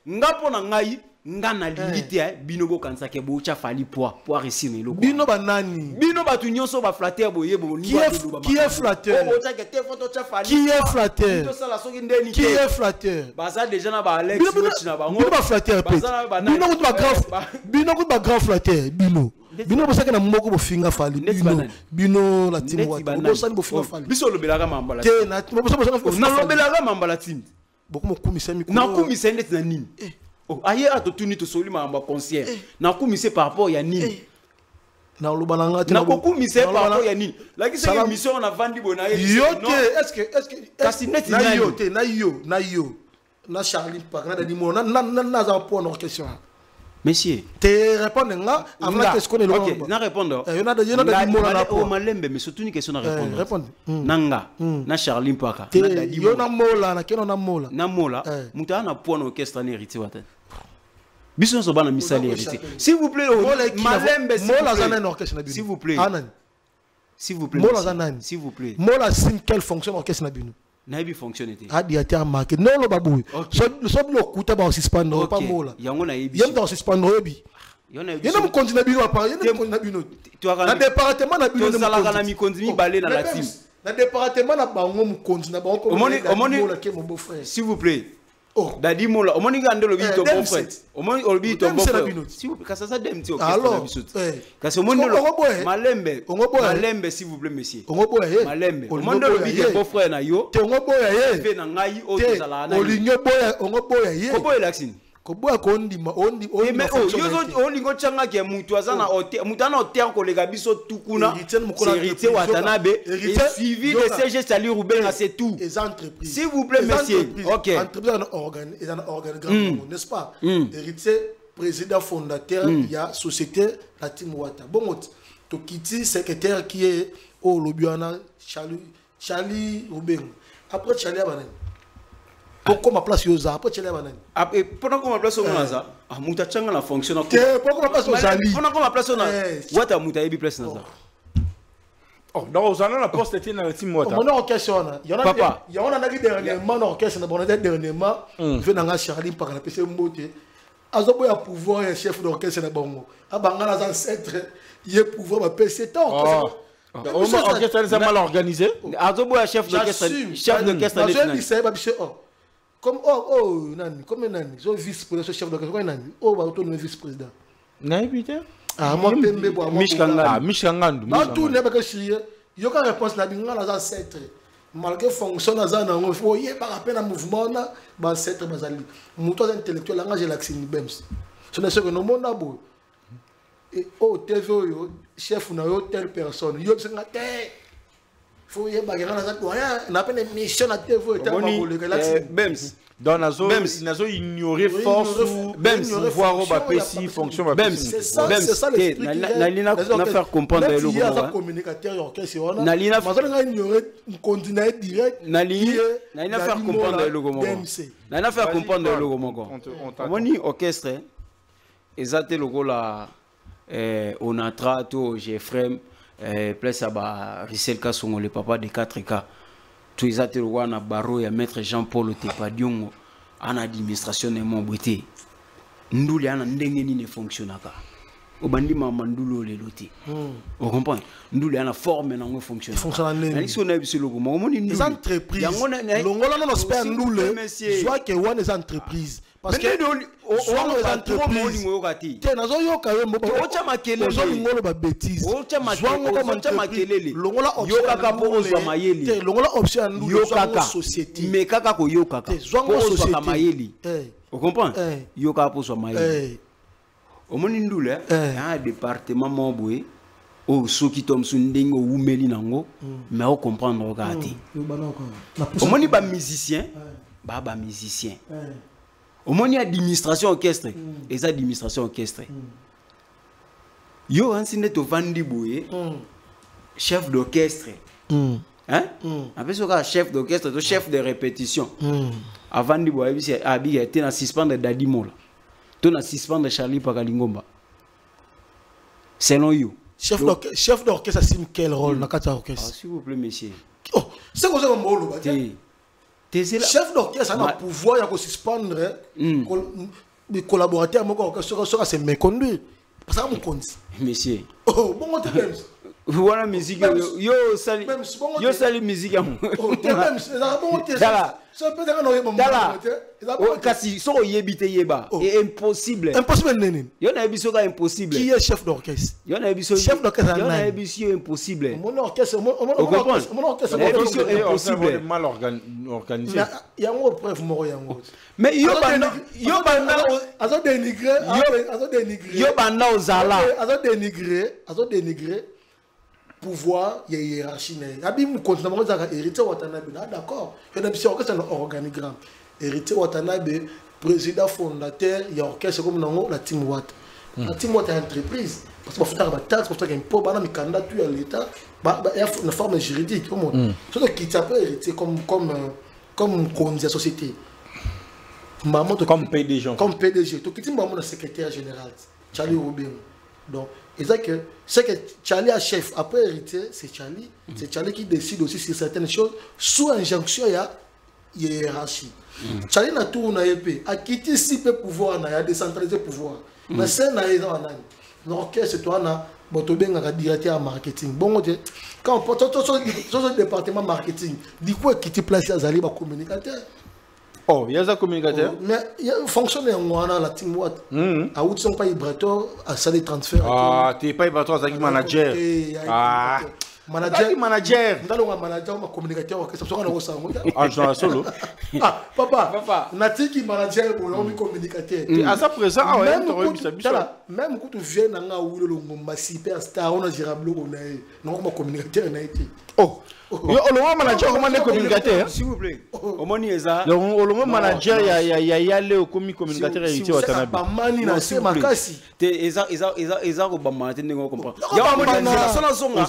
ngapo na ngai ngana limité binobo kanisa ke bo cha Fali pour réussir le logo. Bino banani. Bino batu nyonso ba flatter boye bo qui est flatteur? Qui est flatteur? Qui est flatteur? Baza déjà na ba Alex Watch na ba ngo. Bino ba flatteur pe. Bino ko ba grand flatteur. Bino bosaka na moko bo finga Fali. Bino la team wa. Bosani bo finga Fali. Biso lobelaka mamba la. Te na bosaka na lobelaka mamba la team. Beaucoup kumisa mi. Na kumisa ndeti na nini? Oh, ailleurs to tuni to soli mamba concert. Na kumisa par rapport ya nini? Na lobananga na kumisa par rapport ya nini? La ki c'est émission on a vendu bona. Yote est-ce que na yo na Charlie Park na dimo na za point de question. Monsieur, te répondre nga avant que ce qu'on est là. OK, na répondre. Il y en a dimo na po malembe mais surtout une question na répondre. Répondre. Nanga na Charlie Park. Yo na mola na keno na mola. Na mola. Muta na point orchestre na héritier wata. Bison so bana misali héritier. S'il vous plaît, malembe mola za na orchestre na bino. S'il vous plaît. S'il vous plaît. Mola za nani? S'il vous plaît. Mola sim quelle fonction orchestre na bino? Na bi fonctionnalité. Adi ati marqué non lo babu. So lo kuta ba suspendre pas mola. Yango na yebi. Yem dans suspendre yebi. Yona mo continue bino pa, yena mo continue bino. Na département na bino. To sala kana mi continue balé na la team. Le département n'a pas un continent. S'il vous plaît. Dadi Mola, au moins il y a un peu de ton beau-frère. Au moins il y a ton beau-frère. S'il vous plaît, ça ça dem tio. Alors, parce que au moins Malembe, s'il vous plaît, monsieur. Malembe. Au moins il y a ton beau-frère na yo. Te ngoboya ye. Fe na ngai o tozala na. Olingoboya ye. Koboya laxine. Koboya kondi mais oh olingo changa ke mutu azana hotel mutana hotel ko lega biso tukuna héritier Watanabe et suivi de CG Charlie Rubenga c'est tout. S'il vous plaît monsieur. OK. Entreprise un organigramme, n'est-ce pas? Héritier président fondateur il y a société la Team Wata. Bon to kiti secrétaire qui est au Lobiana Charlie Rubenga. Après Charlie Abanen. Pourquoi ma place Yosa après tu l'as banane. Et pendant qu'on ma place au Naza, ah muta changa la fonction. Pourquoi ma place au Zali. Pendant qu'on ma place au Naza. Wata muta ebi place Naza. Oh, dans Ozana la poste était dans le team Wata. Mon orchestre il y en a papa. Il y en a qui dernièrement orchestre na bonne dernièrement fait dans Charlie par la PC Mbote. Azoboya pouvoir un chef d'orchestre na bongo. Abanga na ancêtre il pouvoir ma PC tant. Orchestre est mal organisé. Azoboya chef d'orchestre comme nani comme nani so vice-président chef d'orchestre nani ba autonomie vice-président nani putain moi pembe bo Mishangandu ba tout ne ba ka chier yo ka réponse na binga na ancêtre malgré fonction na za na faut y ba rappel na mouvement na ba ancêtre bazali muto intellectuel langage l'axine bems ce n'est ce que no monde abo et TV yo chef na yo telle personne yo se ngate faut y bagarre na ça on appelle une mission à TV Bems dans nazo ignorer force ou voir au bapesi fonction bapesi c'est ça l'esprit na faire comprendre le logo communicateur orchestre on na mazana ignorer continuer direct na faire comprendre le logo na faire comprendre le logo moko moni orchestre ezate logo la on a trato Jeffrem place à ba Rissel Kasongo le papa de 4K tout ça te na baro ya maître Jean-Paul Tepadion en administration de mon brité nduli ana ndenge ni ne fonctionnaka obandi mamandulo le loti on comprend nduli ana forme na ngo fonctionne na iso na biso logo mo moni les entreprises longola non spé ndule soit que one les entreprises parce que on les entreprises tenazo yoka yo mo ocha makelele ozo ngolo ba bêtise ocha makelele longola option yoka ka bozo mayeli te longola option ndule yoka société mais kaka ko yoka ka bozo ka mayeli on comprend yoka bozo mayeli omoni ndule un département mobwe o soki tom sundingo umeli nango mais on comprendre okati omoni ba musicien ba musicien omoni administration orchestre et ça administration orchestre yo ansine to vandi boye chef d'orchestre hein après ça chef d'orchestre to chef de répétition avant di boye bi abi était na suspendre Dadi Mola to na suspendre Charlie Pakalingomba selon you chef d'orchestre assume quel rôle dans quatre orchestre s'il vous plaît monsieur c'est quoi ça mon bolo ba chef d'orchestre a le pouvoir de suspendre les collaborateurs c'est méconduit parce que mon monsieur bon voilà musique yo sali musique kasi so yebite yeba et impossible nene yo na biso ka impossible qui est chef d'orchestre yo na biso chef d'orchestre yo na biso impossible mon orchestre impossible mal organisé il y a un preuve moro yango mais yo banda azo dénigrer yo banda ozala azo dénigrer pouvoir il y a hiérarchie abi mu continue za héritier Watanabe d'accord que na biso orchestre organigramme héritier Watanabe président fondateur il y a orchestre comme nango la Team Wata la Team Wata entreprise parce que faut faire ba taxe pour faire un pot bana mi candidature à l'état il y a une forme juridique au monde surtout qui s'appelle héritier comme la société maman comme PDG to kiti maman secrétaire général Charlie Rubenga donc c'est que Charlie a chef après héritier c'est Charlie qui décide aussi sur certaines choses sous injonction il y a hiérarchie Charlie na tout na épée a quitté si peu pouvoir na décentraliser pouvoir mais c'est na l'orchestre toi na bon to benga directeur marketing bon quand on porte sur département marketing du coup qui te place à Zali ba communicateur. Oh, il y a un communicateur. Mais il fonctionne en la team what. À où sont pas Ibrato à saler transfert. Ah, tu es pas Ibrato à manager. Ah. Manager. Ndalo nga manager ma communicateur que ça soit na sango. Ah, je solo. Ah, papa. Natiki manager pour le communicateur. À ça présent, ah ouais, même quand tu viens na où le ngomba superstar on a gérable on a non ma communicateur na été. Oh. Yo le manager comment est communicateur s'il vous plaît. Omoni eza. Le manager y a le communicateur et ici watanabe. Pas mani na c'est makasi. Te eza ko bamana te ndenge comprendre. Ya omoni na songa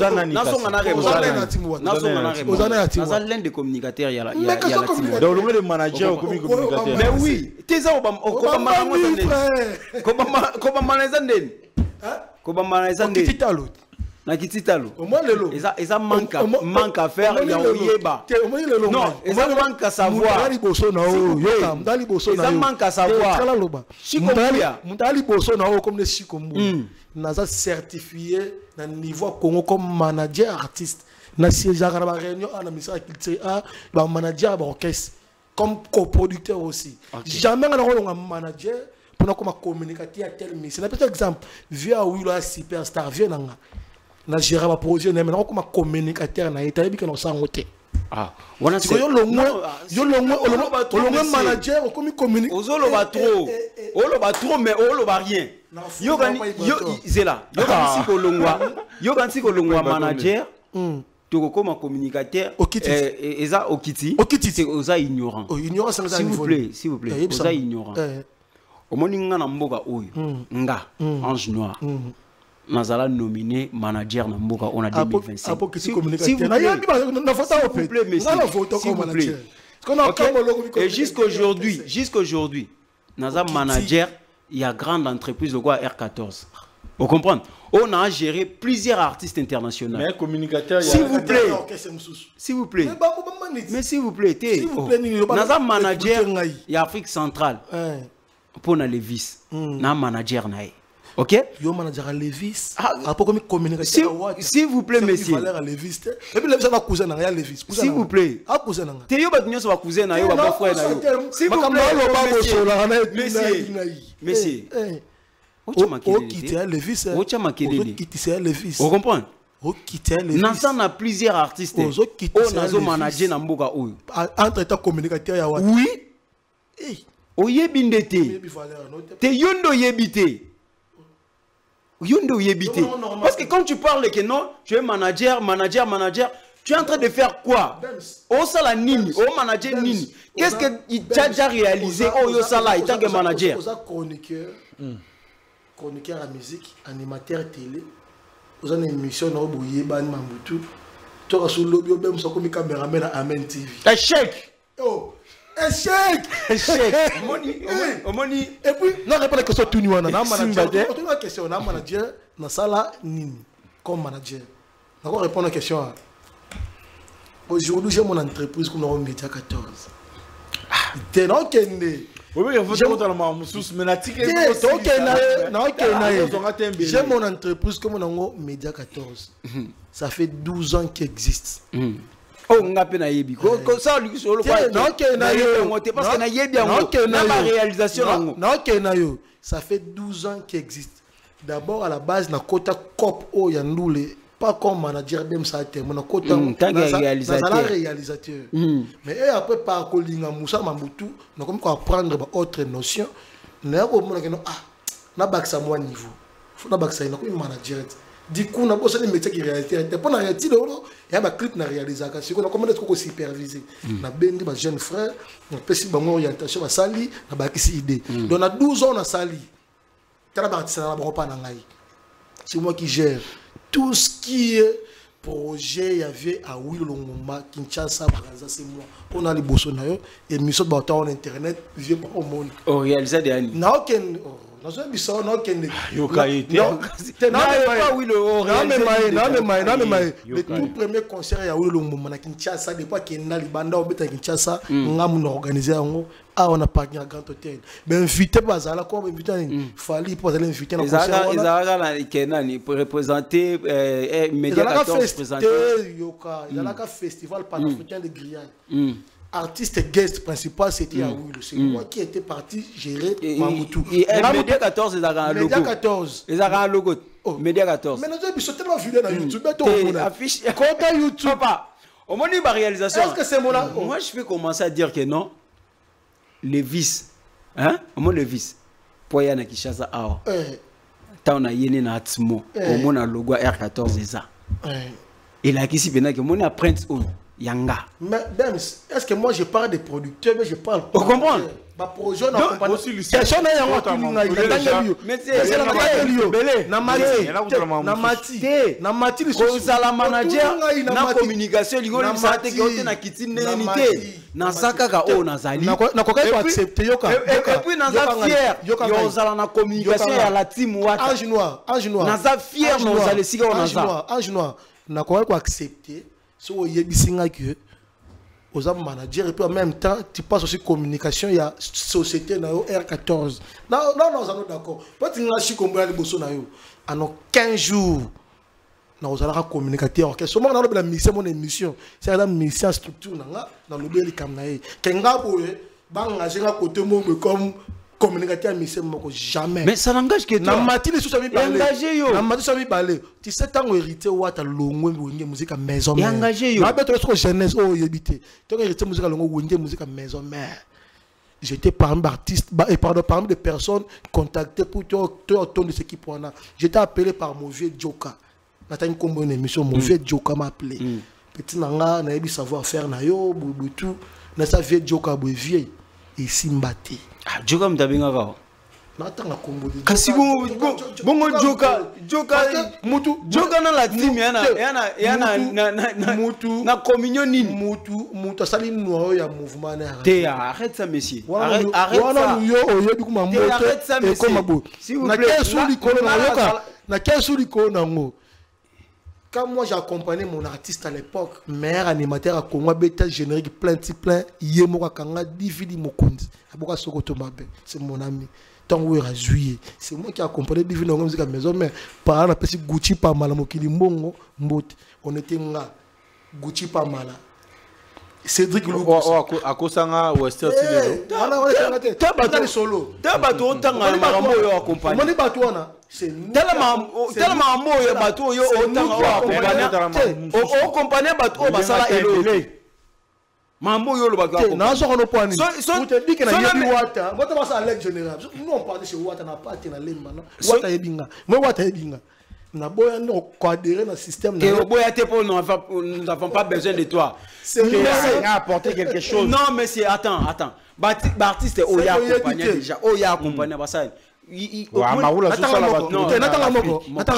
na l'un des communicateurs ya la team. Donc le manager communicateur. Mais oui, teza ko bamana eza ndeni. Ko bamana eza ndeni. Na kititalo eza manque à faire ya oyeba non eza manque à savoir eza manque à savoir mutali boso na o comme le Chikombu naza certifié na niveau Congo comme manager artiste na siège à la réunion na ministère culture a ba manager ba orchestre comme coproducteur aussi jamais na rôle manager pour comme communicateur à tel mission na peut exemple via Wilo superstar vient na na gérer ma projet na maintenant comme communicateur na état bi que non sangote ah wana c'est yo le manager comme communique ozolo ba trop mais olo ba rien yo zela yo gansi ko longwa manager to comme communicateur eza okiti c'est oza ignorant s'il vous plaît oza ignorant omoni nga na mboka oyo nga Ange Noir Nazala nominé manager na mboka on a 2025. Et jusqu'aujourd'hui, Naza manager, il y a grande entreprise de quoi R14. Vous comprenez? On a géré plusieurs artistes internationaux. Mais communicateur, s'il vous plaît. Mais s'il vous plaît, Naza manager, il y a Afrique centrale. Pour na Levis, na manager nae. Ok? Yo manager à Levis. Comme communicateur. S'il vous plaît, messieurs. Et puis Levis na cousin na Levis. S'il vous plaît. Ah cousin na. Te yo batinyo so cousin na yo ba frère na yo. S'il vous plaît. Messieurs. Levis. Vous comprenez? Nansa na plusieurs artistes. On nazo manager na mboka oyo. Entre état communicateur ya wa. Oui. Oyebindete. Te yondo yebite. Parce que quand tu parles que non, tu es manager, tu es en train de faire quoi? Oh sala nini, oh manager nini. Qu'est-ce que tu as déjà réalisé? Oh yo sala, en tant que manager. Chroniqueur à musique, animateur télé. Vous avez une émission dans Bouye Ban Mambutu. Tu as sur le lobby, même sur comme caméraman à Amen TV. Échec. Oh. Échec. Omoni. Et puis, non, répondez que ça tout nu. On a un manager. On a une question. On a un manager. Dans ça là, nini comme manager. On va répondre à la question. Aujourd'hui, j'ai mon entreprise comme dans Média 14. T'es non kende. Oui, j'ai mon entreprise comme dans Média 14. Ça fait 12 ans qu'il existe. Oh, on a peine à yebi. Ça, lui, sur le parce que na yebi en réalisation. Non, ça fait 12 ans qu'il existe. D'abord, à la base, na kota cop o yandoule. Pas comme manager même ça terme na kota réalisateur. Mais après par Kolinga Moussa Mambutu, on a comme quoi apprendre autre notion. Na ko mona que non na baksa moi niveau. Faut na baksa na ko manager. Du coup, on a besoin de métiers qui réalisent. Pour la réalité, il y a un clip de réalisation. On a commandé de superviser. On a bien dit, ma jeune frère, on a fait une orientation à Sali, on a une idée. Donc, on a 12 ans à Sali. C'est moi qui gère tout ce qui est projet. Il y avait à Wilongoma, Kinshasa, c'est moi. On a les Bolsonaro et nous sommes en internet, vieux pas au monde. Oh, réaliser des années. Non, non, le tout premier concert à Kinshasa, depuis qu'il y a Kinshasa, on a organisé Ah, on a pas de grand hôtel. Mais invité, Bazala, comme invité, il fallait pas aller inviter dans le concert. Ils ont pour représenter Média 14 présenter. Il y a un festival panafricain de grillade. Artiste guest principal, c'était Awilo. C'est moi qui était parti gérer Mamoutou. Média 14, ils ont un logo. Média 14. Ils ont un logo. Média 14. Mais nous avons tellement vu dans YouTube. Affiche. Quand YouTube. Au moment de ma réalisation. Est-ce que c'est mon là? Moi, je vais commencer à dire que non. Les vis. Hein? Au moins, les vis. Pour y aller à Kinshasa, on a yéné na atmo. Au moins, le logo R14 est ça. Et là, qui s'y pénale que mon apprenti Yanga. Mais est-ce que moi je parle des producteurs, mais je parle. Vous comprenez? Ma projet n'a pas de personne n'a rien entendu. Mais c'est la mati la manager na communication ligo ça te que na kitine nité na zakaka o nazali na koka accepter yoka et puis na za fier yo zala na communication ya la team wata ange noir na za fier no zali sika on za ange noir na koka accepter so yebisinga que aux manager et puis en même temps tu passes aussi communication il y a société na R14 non nous sommes d'accord pas tu n'as pas compris les bosso na yo en 15 jours nous allons communiquer orchestre moi on a la mission mon émission c'est la mission structure dans le bel kam na ye kenga boye banga jenga côté mo comme communicateur mission moko jamais mais ça n'engage que toi na matine sous sami balé engagé yo na matine sami balé tu sais tant hérité wata longwe wenge musique à maison mère engagé yo na beto trop jeunesse oh yebité tant hérité musique à longwe wenge musique à maison mère j'étais parmi d'artistes et parmi des personnes contactées pour ton de ce qui prend j'étais appelé par mon vieux Joka natani kombo une émission mon vieux Joka m'a appelé petit nanga na yebi savoir faire na yo tout na sa vieux Joka boy vieux et simbati Joka mtabinga kao natanga kombo de kasi bongo Joka mutu Joka na la team yana na communion nini mutu asali noyo ya mouvement na te arrête ça monsieur arrête ça yo yebi kuma moto et comme bo na kesu likolo na yoka na kesu likolo na ngo. Quand moi j'accompagnais mon artiste à l'époque, meilleur animateur à Congo, bêta générique plein, Yemoka Kanga, Dividi Mokundi, Aboka Sokoto Mabe, c'est mon ami. Tant où il a joué, c'est moi qui accompagnais Dividi dans la maison, mais par exemple, petit Gucci pas mal, Mokili Mbongo, Mbot, on était là, Gucci pas mal. Cédric Loubou. À Kosanga, Western Tile. T'as les solos. T'as pas tout autant à Marambo et accompagné. Mon ébatouana. C'est tellement mot et bateau yo autant au compagnie bateau basala elolé mambo yo le bateau na so kono point ni vous te dit que na yebi wata moi ta ça leg général nous on parle chez wata na parti na lemba na wata yebinga moi wata yebinga na boya no coadérer na système na boya te pour nous n'avons pas besoin de toi c'est à apporter quelque chose non mais c'est attends artiste oya accompagné déjà oya accompagné basala Natanga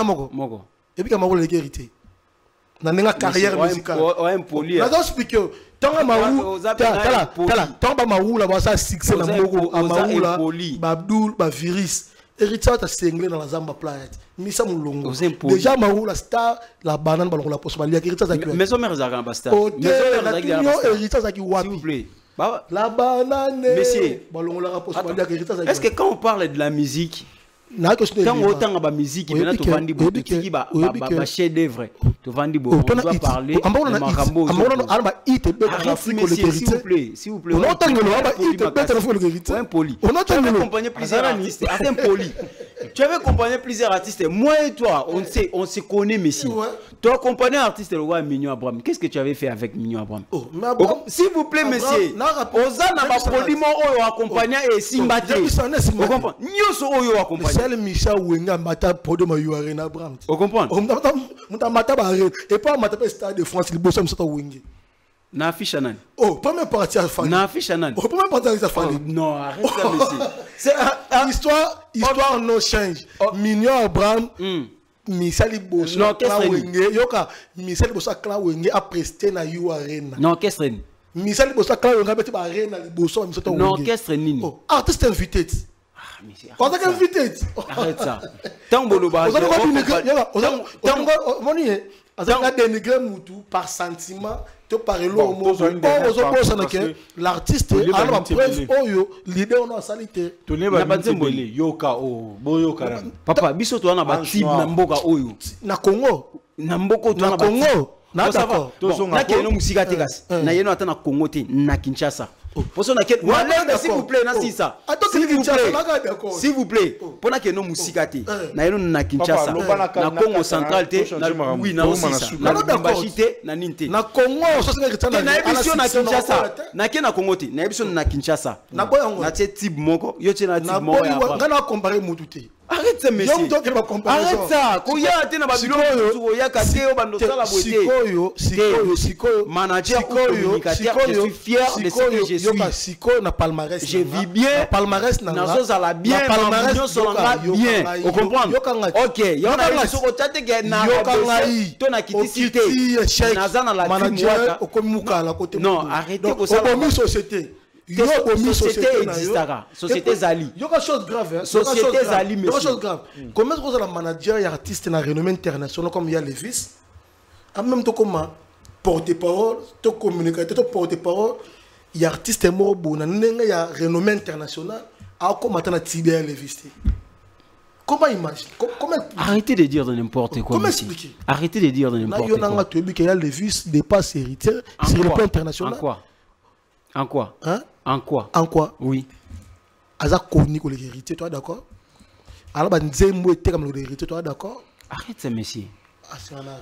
moko. Et puis Maoula est hérité. Dans la carrière musicale. Dans speaker. Tant Maoula va ça succès na moko Maoula Babdoul Baviris. Héritier ta singlé dans la Zamba Planet. Misa Mulongo. Déjà Maoula star la banane balon la poste bali héritier ça qui. Maison mère Zaka basta. Maison mère héritier ça qui wapi. S'il vous plaît. La banane. Monsieur, est-ce que quand on parle de la musique, quand autant de musique, maintenant tu vends des chefs d'œuvre, tu vends des on doit parler de Marambo. S'il vous plaît, on tu avais accompagné plusieurs artistes. Moi et toi, on se connaît, messieurs. Tu as accompagné un artiste, le roi Mignon Abraham. Qu'est-ce que tu avais fait avec Mignon Abraham? S'il vous plaît, messieurs, Oza n'a pas produit mon accompagné et Simbate. Vous comprenez? Nyoso Oyo accompagné. C'est le Micha Wenga Mata Podo Mayuarena Abraham. Vous comprenez? Et pas Mata Stade de France, il bosse comme ça Wengi. Na affiche anan. Oh, première partie à Fanny. Na affiche anan. Oh, première partie à Fanny. Non, arrête ça, monsieur. C'est histoire no change. Mignon Abraham. Misali Bosso Clan Wenge yoka Misali Bosso Clan Wenge a presté na You Arena. Non, qu'est-ce que Misali Bosso Clan Wenge a beti ba arena li Bosso Misoto Wenge. Non, qu'est-ce que nini? Oh, artiste invité. Ah, monsieur. Quand est invité? Arrête ça. Tant bolo ba. azaka dénigrer mutu par sentiment to par Bon, l'artiste a la preuve oyo l'idée on a salité yoka o boyoka papa biso to na ba type na mboka oyo na Congo na mboko to na Congo na d'accord na keno musika te kasi na yeno ata na Congo te na Kinshasa poso na ket s'il vous plaît na sisa s'il vous plaît pona keno musika te na yeno na Kinshasa na Congo central te na oui na sisa na Lubumbashi te na ninte na Congo na ebiso na Kinshasa na ke na Congo te na ebiso na Kinshasa na tie type moko yo tie na type moko ya ngana comparer mutu te. Arrête ça, monsieur. Arrête ça. Koya te na babilo koya kate o bando sala boité. Sikoyo. Manager communicateur, je suis fier de ce que je suis. Sikoyo na palmarès. Je vis bien. Palmarès na. Na so la bien. Palmarès so la bien. Vous comprenez? OK. Yona biso ko tate ke na. To na kitisité. Nazana la manager okomuka la côté. Non, arrêtez ko ça. Société. Société existera. Société Zali. Il y a quelque chose de grave. Société Zali, monsieur. Il y a quelque chose de grave. Comment est-ce que vous manager et artiste na renommée internationale comme il y a Levis, en même temps comme porte-parole, to communicateur, to porte-parole, il y a artiste mort bon, il y a renommée internationale, à comment attendre Tibia Levis. Comment imaginer? Arrêtez de dire de n'importe quoi. Comment expliquer? Arrêtez de dire de n'importe quoi. Il y a Levis dépasse héritier sur le plan international. En quoi? En quoi? Hein? En quoi? En quoi? Oui. Aza connu comme l'héritier, toi d'accord? Alors, bah, Nzembo était comme l'héritier, toi d'accord? Arrête ça, monsieur.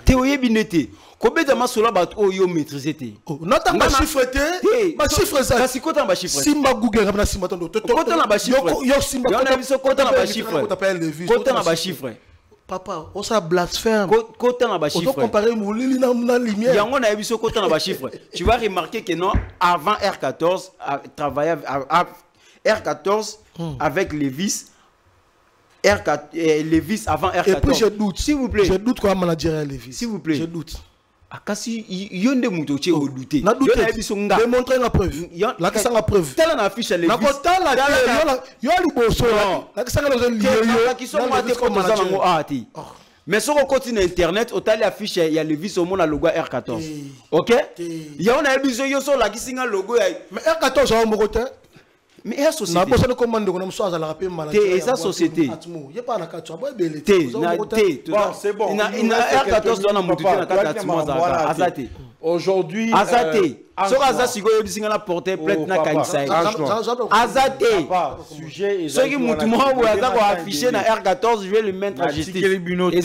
Théoye binete. Combien de masola bat oyo maîtriser te? Oh, n'attends ma chiffre te. Ma chiffre ça. Kasi kota na ba chiffre. Simba Google ramena Simba tondo. Kota na ba chiffre. Yo Simba. Yo na biso kota na ba chiffre. Kota na ba chiffre. Papa, on ça blasphème. Kota na ba chiffre. On doit comparer moulili na lumière. Yango na biso kota na ba chiffre. Tu vas remarquer que non avant R14 travailler à R14 avec Levis. R4, Levis avant R14. Et puis je doute. S'il vous plaît. Je doute quoi manager Levis. S'il vous plaît. Je doute. Akasi yonde muto che o douter. Na douter. Démontrer la preuve. La kisa la preuve. Telle na affiche Levis. Na kota la yo liboso la kisa la zo liyo. La kisa ma te ko za ngo ati. Mais si on continue internet, au tali affiche il y a Levis au monde le logo R14. OK? Il y a on a besoin yo so la kisinga logo. Mais R14 on mo côté. Mais la société. Na bossa commande ko na mso azala rapé manager. Et sa société. Y'a pas na katwa boy belé. Bon, c'est bon. Il a R14 dans na mutu na kata timoza azate. Aujourd'hui azate. So azasi go yebisinga na porter plainte na kanisa. Azate. Sujet ce qui mutu mo wa za ko afficher na R14, je vais le mettre en justice.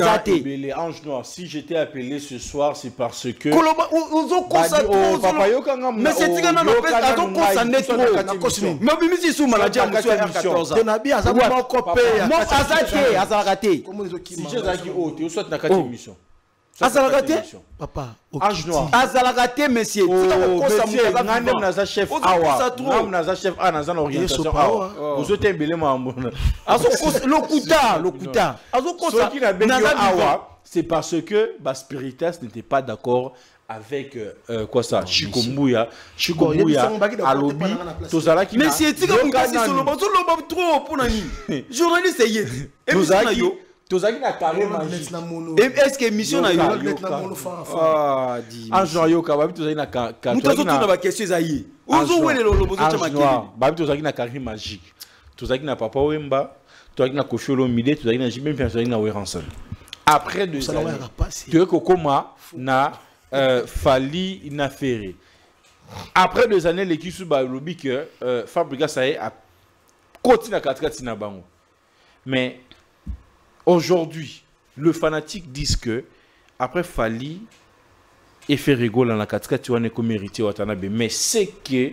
Azate. Ange noir, si j'étais appelé ce soir, c'est parce que mais c'est tika na pesa azo concerner trop. Mais bimisi sous manager monsieur R14. Tenabi azabu moko pe. Mo azate, azalakate. Si je zaki ote, soit na kati émission. Azalakate? Papa, Ange noir. Azalakate monsieur. Monsieur, ngane naza chef awa. Ngam naza chef a naza orientation awa. Vous êtes embelé mamona. Azo lokuta. Azo kosa naza awa. C'est parce que Bas Spiritas n'était pas d'accord avec quoi ça, Chikombuya à lobby tozalaki mais c'est tika mukasi solo trop pour nani journaliste yé tozalaki na carré magique est-ce que mission na yo ah di Ange yoka babi tozalaki na carré mutozo tuna ba question za yé ozo wele lo bozo chama kele babi tozalaki na carré magique tozalaki na Papa Wemba tozalaki na Koffi Olomide tozalaki na Jimmy tozalaki na Weranson après 2 années tu es kokoma na Fali Nafere. Après 2 années, l'équipe sous Balobi que Fabrica Sae a continué à 4 bango. Mais aujourd'hui, le fanatique dit que après Fali et Ferrigo dans la 4 tu as comme héritier Watanabe. Mais c'est que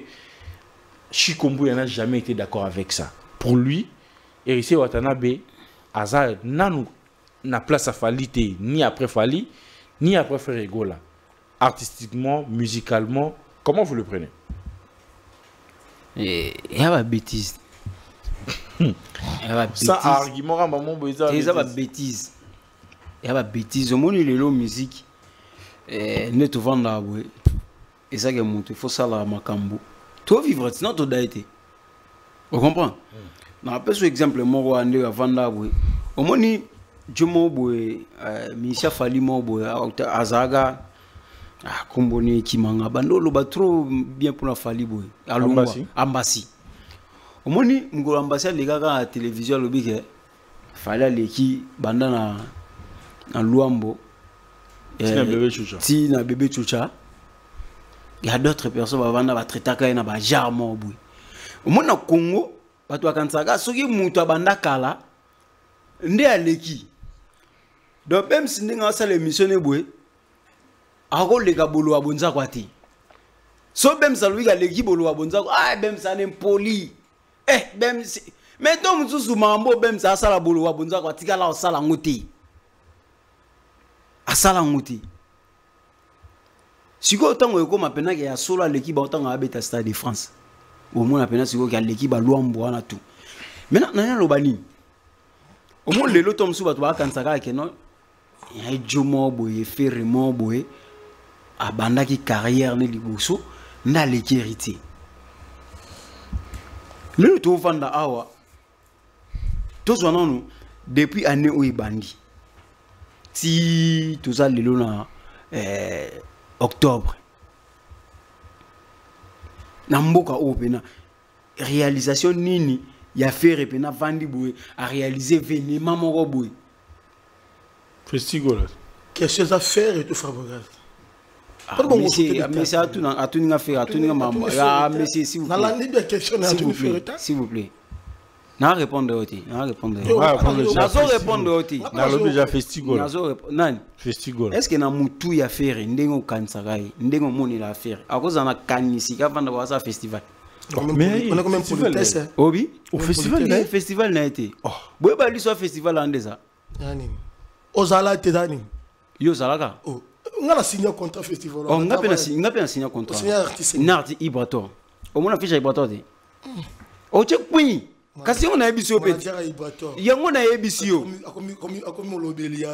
Chikombu n'a jamais été d'accord avec ça. Pour lui, héritier Watanabe, Azar n'a place à Fali ni après Fali ni après Ferrigo là. Artistiquement, musicalement, comment vous le prenez? Il y a la bêtise. Ça argument à maman Boisa. Il y a la bêtise. Il y a la bêtise. Au monde il est là musique. Ne te vendre là ouais. Et ça que monte. Il faut ça là makambo. Toi vivre sinon tu dois être. Vous comprenez? Non après ce exemple moi on est à vendre là ouais. Au monde Jomo boy Misha Fali mo boy Azaga Komboni Kimanga Bandolo ba trop bien pour la Fali boy Ambassi omoni ngolo Ambassi les gars à télévision lobi ke fallait leki banda na Luambo si na bébé Chucha il y a d'autres personnes qui vont traiter quand na ba jarmo boy omoni na Congo bato akansaga soki mutu abanda kala nde aleki. Donc même si nous avons l'émission boy, alors les gars bolo abonza kwati. So même ça lui gars les gars bolo abonza ah même ça n'est poli. Même mais donc nous sous mambo même ça la bolo abonza kwati kala osala ngoti. Asala ngoti. Siko autant ko mapena ya solo l'équipe autant à beta Stade de France. Au moins apena siko ka l'équipe ba Luambo na tout. Maintenant nana lobani. Au moins les lotom sou bato ba kansaka ke non. Il y a Jomo boy, Ferremo boy, abanda qui carrière ne liboso, n'a l'équité. Le tout vanda awa, tous nous depuis année où il bandi. Si tout ça le long octobre, namboka opena réalisation nini ya faire pena vandi boy a réaliser événement moko boy. Festival. Qu'est-ce que ça fait et tout favorable. Mais c'est à tout n'a fait à tout n'a maman. Ah mais c'est s'il vous plaît. S'il vous plaît. Na répondre oti. Na répondre. Na répondre oti. Na lo déjà festival. Nan. Festival. Est-ce que na mutu ya faire ndengo kansagai ndengo moni la faire. À cause na kanisi ka vanda ba ça festival. Mais on a quand même politesse. Obi au festival festival n'a été. Boy ba li so festival andeza. Nani. Ozala tedani. Yo zalaka. Oh. On a signé un contrat festival. On a peine signé un contrat. Signé artiste. Nardi Ibrato. Au moins affiche Ibrato de. O check point. Kasi on a ebisio pe. Yango na ebisio. Akomi lobeli ya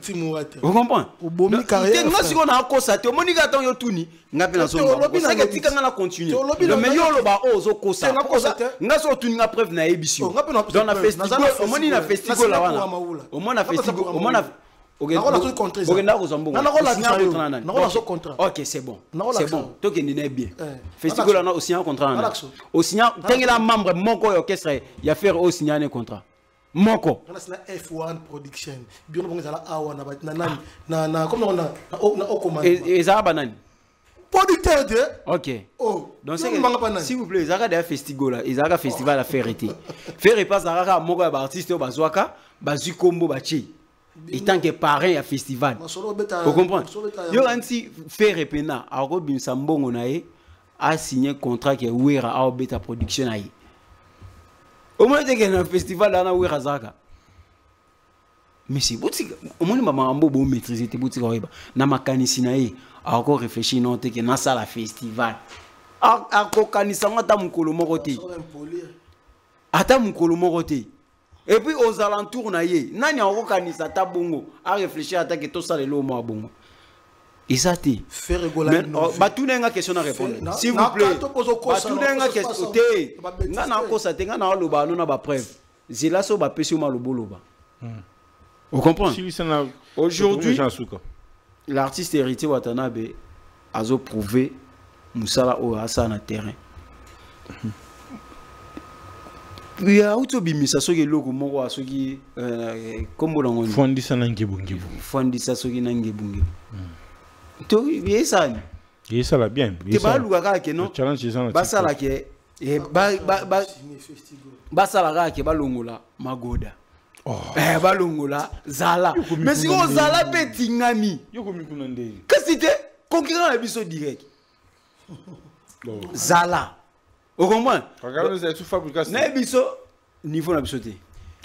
Timouate. Vous comprenez? Au bomi carrière. Nga si on a kosate, moni ga tan yo tuni. Nga pe na so. Ça que tika nga continuer. Le meilleur lo ba ozo kosa. Nga so tuni nga preuve na ebisio. Dans la festival, au moni na festival la wana. Au moins na festival, au moins na Ok, c'est bon. C'est bon. Toi qui es bien. Festival on a aussi un contrat. Aussi un tel membre moko orchestre, il y a faire aussi un contrat. Moko. On a F1 production. Bien bon ça awa na comme on a au commande. Et ça banane. Producteur de. OK. Oh. Donc s'il vous plaît, Zara de festival là, Zara festival à faire été. Faire pas Zara moko ba artiste ba zwaka, ba zukombo ba chi. Et tant que parrain à festival. Vous comprenez? Yo anti faire repena a Robin Sambongo nae a signé contrat que Wera a beta production aïe. Au moins que un festival là na Wera zaka. Mais c'est boutique au moins maman ambo bo maîtriser te boutique oeba. Na makanisi nae a encore réfléchi non te que na sala festival. A ko kanisa ngata mukolo moko te. Ata mukolo moko te. Et puis aux alentours naïe, nani a organisa ta bongo, a réfléchir à ta que tout ça le lomo bongo. Et ça t'est. Faire rigoler. Bah tout n'est pas question à répondre. S'il vous plaît. Bah tout n'est pas question. T'es. Nana cosa t'es nana loba non na ba preuve. Zela so ba pesi ma lobo loba. Vous comprenez? Aujourd'hui, l'artiste héritier Watanabe a prouvé musala o asa na terrain. Il y a autre bimisa soki loko moko asoki kombo na ngoni fondisa na ngebungibu fondisa soki na ngebungibu to yesa la bien te ba luka ka ke non challenge ça ba sala ke ba sala ka ke ba longola magoda ba longola zala mais si on zala pe tingami yoko mikuna ndei kasi te concurrent na biso direct zala. Au comprend? Regardez c'est sous fabrication. Na biso niveau na biso te.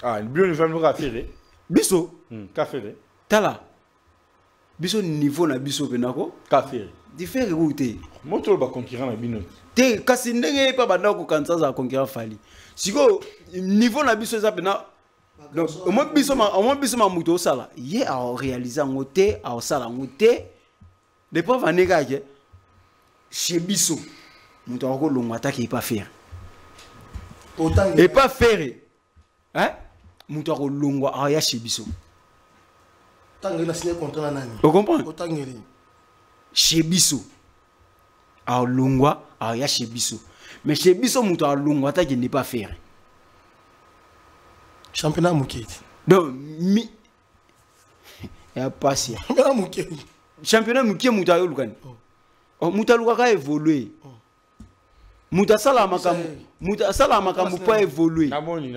Ah, bio ni famille ka faire. Biso ka faire. Tala. Biso niveau na biso penako ka faire. Diffère route. Moto ba concurrent na bino. Te kasi ndenge pa banda ko kansa za concurrent fali. Siko niveau na biso za pena. Donc au moins biso ma muto sala. Ye a réaliser ngote, a sala ngote. De pas vanega ke chez biso. Nous avons le attaque et pas faire. Et pas faire. Hein? Nous avons le chez Bisso. Tangeli a signé contrat na nani. Vous comprenez? Tangeli. Chez Bissou. À Lungwa, à ya chez Bissou. Mais chez Bissou, moutou à Lungwa, t'as n'est pas faire. Championnat Mouketi. Donc, mi. Il y a pas si. Championnat Mouketi. Championnat Mouketi, moutou à Lukan. Moutou à Lukan a évolué. Moutou à Salamakam. Moutou à Salamakam pas évolué. Namoni.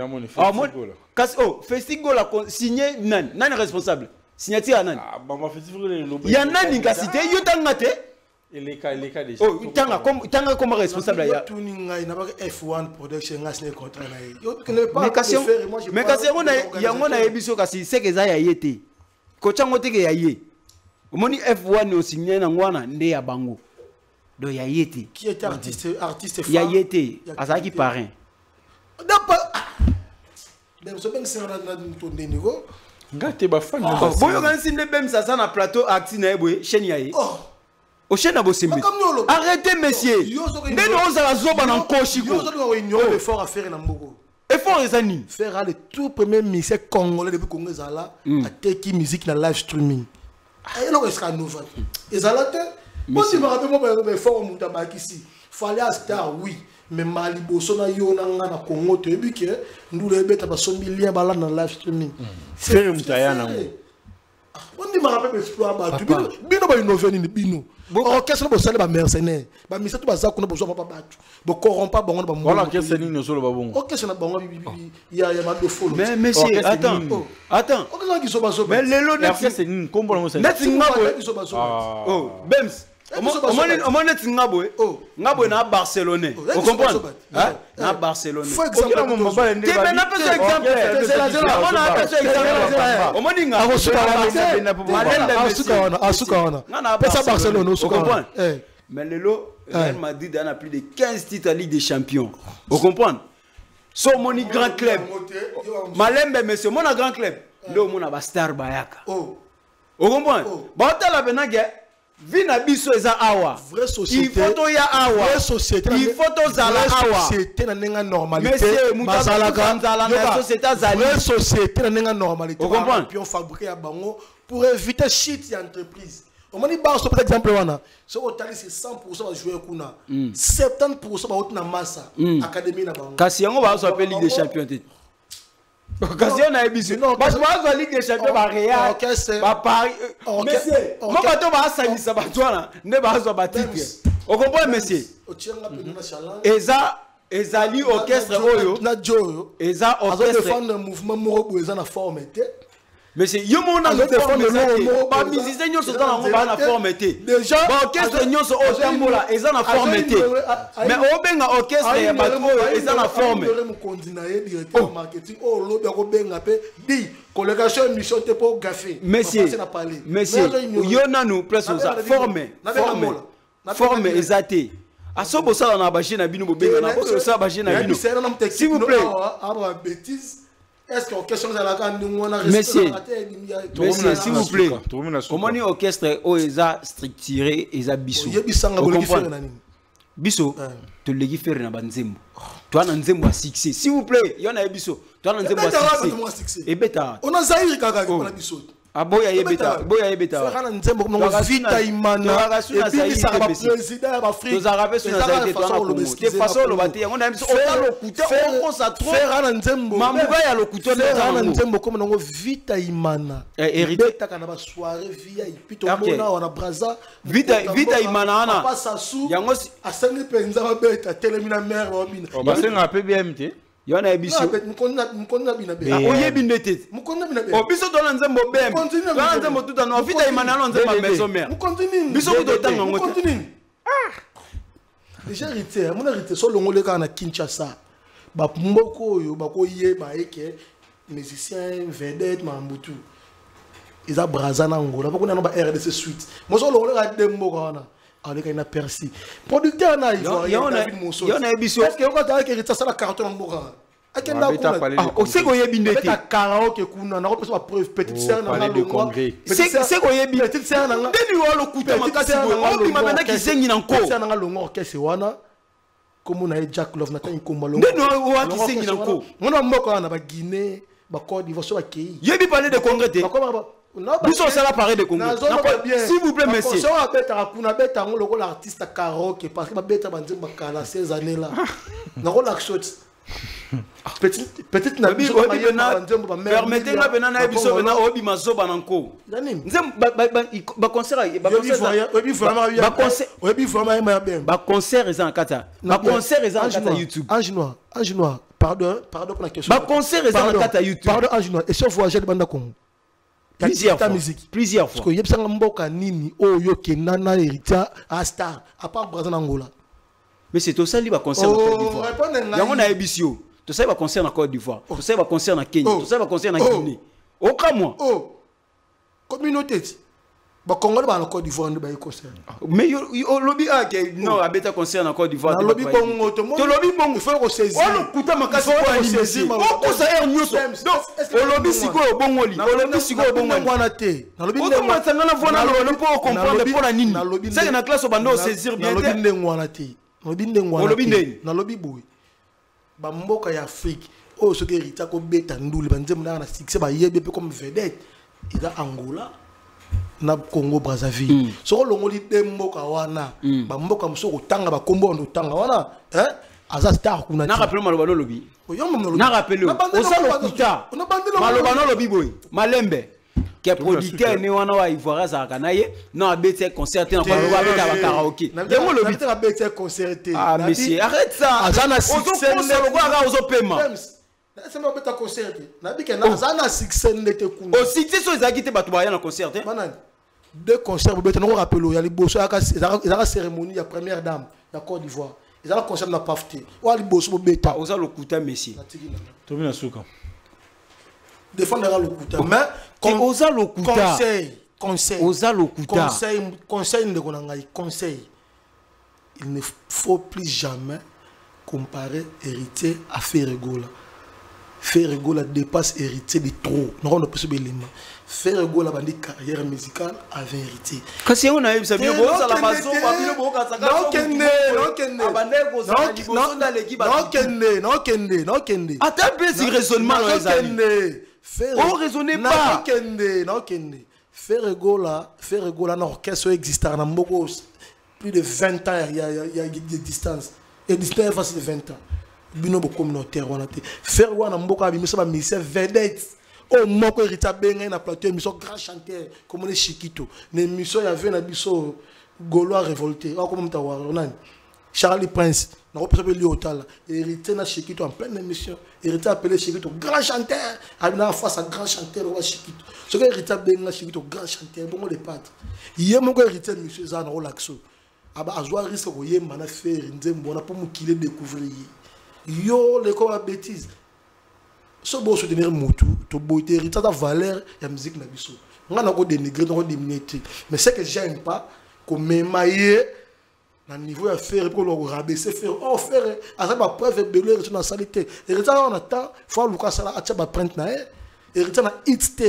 Festigo la signé Nan. Nan est responsable. Signature à Nan. Il y a Nan qui a cité. Il y a Nan. Il est cas déjà. Oh, tanga comme responsable. Il y a tout F1 production a signé contrat na. Mais quand il y a un émission qui c'est que ça y a été. Coach Angote que y a eu. Moni F1 au signé na ngwana ndé ya bango. Donc il y a été. Qui était artiste il y a été. À ça qui parrain. D'accord. Même ce ben c'est dans ton niveau. Ngate ba fan. Boyo kan sinde bem ça na plateau acti na eboye chaîne ya yi. Au chaîne à Bossimbi. Arrêtez, messieurs. Nous avons un effort à faire dans Mboko. Effort, les amis. Faire le tout premier mixé congolais depuis Congo Zala à Teki musique dans live streaming. Et là, est-ce qu'on nous va? Et Zala, moi, je me rappelle, moi, effort au Moutabaki ici. Fallait à Star, oui. Mais Malibo, Sona Yona, na Congo, tu es bien que nous les bêtes à 100 millions balles dans live streaming. C'est Moutayana. On dit, je me rappelle, exploit, bino ba innover ni bino. Orchestre bo sale ba mercenaire. Ba misa to ba za kuna bo zo ba batu. Bo corrompa bango ba mo. Voilà orchestre ni no solo ba bongo. Orchestre na bango ya ma do follow. Mais monsieur, attends. Orchestre ki so ba so. Mais lelo orchestre ni kombo na mo sale. Neti ngabo. Oh, Bems. Omonet ngabo. Ngabo na Barcelone. Vous comprenez? Hein? Na Barcelone. Faut exemple mon baba ndé. Mais n'a pas exemple. C'est la on a pas exemple. Omoni ngabo asuka wana. Pesa Barcelone asuka. Vous comprenez? Mais lelo Real Madrid a plus de 15 titres à Ligue des Champions. Vous comprenez? So moni grand club. Malembe monsieur, mon grand club. Ndo mona ba star bayaka. Vous comprenez? Ba tala benage Vina biso eza awa. Vraie société. Il faut to ya awa. Vraie société. Il faut to zala awa. Société na nenga normalité. Monsieur Moutabaka zala na société zali. Vraie société na nenga normalité. Vous comprenez? Puis on fabrique à bango pour éviter shit ya entreprise. On m'a dit bah par exemple wana. Ce hôtel c'est 100% va jouer kuna. 70% va autre na massa académie na bango. Kasi yango ba so appelle Ligue des Champions. Occasion na ebiso. Parce que la Ligue des Champions ba Real, ba Paris. Monsieur, moi bato ba salisa batwana, ne ba zo ba titre. Vous comprenez monsieur? Ezali orchestre oyo. Na Joyo. Eza orchestre. Défendre un mouvement morobo eza na forme té. Monsieur, yo mona défendre le ba musicien nyo so dans ba na forme té. Déjà ba orchestre nyo so o tambola eza na forme té. Mais o benga orchestre ya bato eza na forme. Directeur marketing o lo ba ko benga pe di collégation émission té pour gaffer. Monsieur, yo nanu presque ça forme ezate. Asobo ça na ba na bino bo benga na bo ça ba na bino. S'il vous plaît. Bêtise. Est-ce que l'orchestre a la Monsieur, s'il vous plaît, comment est orchestre oeza structuré eza biso? Biso, tu le faire na banzembo. Toi na nzembo a succès. S'il vous plaît, y en a biso. Toi na nzembo a succès. Et beta. On a Zahir kaka na biso. Aboya yebeta, boya yebeta. Fera na nzembo mo vita imana. Et puis ça va président ba Afrique. Nous arabes sur na zaïté toi na Congo. De façon lo baté, on a biso autant le couteau, on pense à trop. Fera na nzembo. Mamuga ya le couteau na nzembo comme na vita imana. Hérité ta kana ba soirée via ipito mona wana braza. Vita imana ana. Yango asengi penza ba beta telemina mère ba bina. On va senga PBMT. Yona ebiso mukonna bina be oyebi ndete mukonna bina be obiso tona nzembo bem tona nzembo tuta no vita imana no nzembo maison mère biso ko tanga ngote déjà hérité mon hérité so longole kana Kinshasa ba mboko yo ba ko yeba eke musicien vedette mambutu iza braza na ngola ba ko na ba RDC suite mo so longole ka dembo kana avec un aperçu. Producteur na ivoirien David Monson. Yon a ebiso. Est-ce que on va dire que ça la carton en boura? Akenda kuna. O seko yebi ndete. Ta karaoke kuna na ko preuve petite sœur na ngalo. Seko yebi petite sœur na. Ndeni walo kuta makasi bo. O bima bana kisengi na nko. Sœur na ngalo orchestre wana. Comme on a Jack Love na ta nkomba longo. Ndeni wa kisengi na nko. Mona mboko na ba Guinée, ba Côte d'Ivoire so akei. Yebi parler de congrès. Vous ça la parade de Congo. S'il vous plaît, monsieur. Si on a l'artiste karaoke parce que bête à 16 années là. Petite Nabi, permettez-moi de ebiso bena obi mazoba nanko. Ba concert YouTube. Anginois, pardon pour la question. Ba concert YouTube. Pardon Anginois, et si on voyage de banda Congo. Plusieurs fois. Parce que yebsanga mboka nini oyo kenana héritier à star à part Brazil Angola. Mais c'est tout ça li ba concert en Côte d'Ivoire. Yango na ebisio. Tout ça va concerne en Côte d'Ivoire. Tout ça va concerne en Kenya. Tout ça va concerne en Guinée. Aucun mois. Communauté. Bah Congolais ba en Côte d'Ivoire ne ba concerne. Mais yo lobby a que non abeta concerne en Côte d'Ivoire. Lobby bon to lobby bon il faut qu'on saisisse. On le kuta makasi ko animer. On ko ça nyoso. Donc lobby siko bon oli. Lobby siko bon oli. Wana te. Na lobby ndenge wana tangana vona lo po comprendre pour la nini. C'est na classe bando saisir bien. Na lobby ndenge wana te. Lobby ndenge wana te. Na lobby boy. Ba mboka ya Afrique o soki héritier ko beta nduli banzemu na succès ba yebe pe comme vedette ida Angola na Congo Brazzaville soko longoli de mboka wana ba mboka musoko tanga ba kombo ndo tanga wana aza star kuna na rappelle maloba no lobi na rappelle osalo kuta maloba no lobi boy malembe que producteur ne wana wa Ivoire za kanaye non abete concerté na ba beta ba karaoke yango lobi ta abete concerté ah monsieur arrête ça azana succès ne ko aga ozo paiement c'est moi beta concerté na bika na azana succès ndete kuna au succès so ezaki te bato ba ya na concerté banani deux concerts beta no rappelle ya liboso ya ka cérémonie ya première dame ya Côte d'Ivoire ezala concert na pafté wa liboso beta oza lokuta monsieur Tomina Souka défendre le kuta mais oza lokuta conseil de konangai conseil il ne faut plus jamais comparer héritier à Ferregola. Ferregola dépasse héritier de trop. Non, on ne peut pas l'élément. Ferregola a une carrière musicale avec héritier. Quand si on a eu ça bien beau ça la maison babilo beau quand ça non kende attends peu si raisonnement les amis on raisonnait pas non Ferregola na orchestre existe na mboko plus de 20 ans il y a de distance et distance face de 20 ans bino bo communautaire wana te Ferregola na mboko abimisa ba musicien vedette au moko héritier benga na plateau émission grand chanteur comme les Chiquito l'émission il y avait na biso Gaulois révolté comme mtawara nani Charlie Prince n'a pas pu lui autal héritier na Chiquito en pleine émission héritier appelé Chiquito grand chanteur a face à grand chanteur au Chiquito ce que héritier benga Chiquito grand chanteur bon les pattes hier mon héritier monsieur Zana relaxo aba azwa risque ko yemba na faire nzembo na pour mu kile découvrir yo les comme bêtise ce beau soutenir mutu to beauté héritier ta valeur la musique na biso ngana ko dénigrer ko diminuer mais c'est que j'aime pas comme mémailler na niveau à faire pour le rabaisser faire oh faire à ça ba preuve de leur sur la saleté héritier on attend faut Lucas ça a ba print na héritier na hit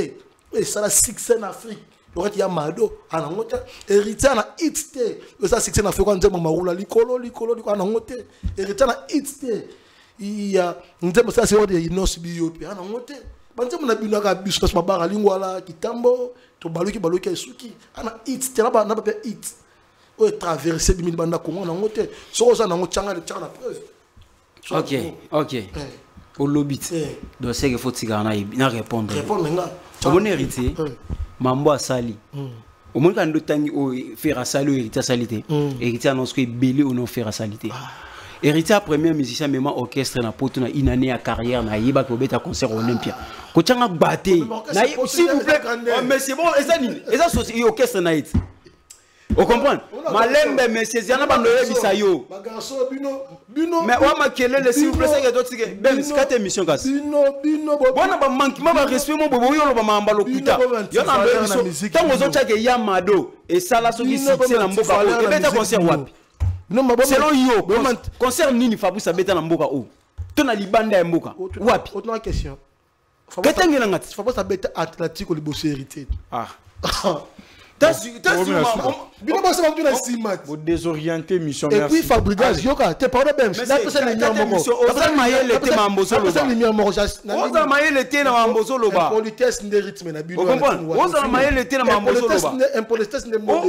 et ça la succès en Afrique aurait ya mado ana ngote héritier na hit et ça succès en Afrique quand nzema marula likolo ana ngote héritier na hit il y a nzema ça c'est ordre inos biopi ana ngote banzema na bino ka biso parce mabara lingwala kitambo to baluki esuki ana hit na ba hit o traverser 2000 banda Congo na ngote so ça na ngochanga le tchana preuve ok au lobby donc c'est que faut tiga na répondre nga mon héritier mambo asali au moins quand dotangi o faire asali héritier salité héritier annonce que belé ou non faire salité héritier premier musicien même orchestre na poto na une année à carrière na yiba ko beta concert Olympia ko tchanga baté na s'il vous plaît mais c'est bon et ça orchestre na it on comprend malembe mais c'est yana bando bisayo mais on m'a kelele s'il vous plaît ça que d'autres ben c'est quatre émissions gas bino bona ba manki ma ba respect mo bobo yo lo ba mamba lokuta yo na ndo biso tango zo tchake ya mado et ça la soki c'est na mboka o beta concert wapi selon yo concert nini Fabrice beta na mboka o to na libanda ya mboka wapi autre question ketengela ngati Fabrice beta Atlantique au liboso héritier Vous désorientez mission. Et puis Fabregas, Yoka, t'es pas de même. Là, c'est les miens morts. Oza maye le thé mamboso loba. C'est les miens morts. Oza maye le thé na mamboso loba. Politesse ne rythme na bino. Oza maye le thé na mamboso loba. Impolitesse ne mot.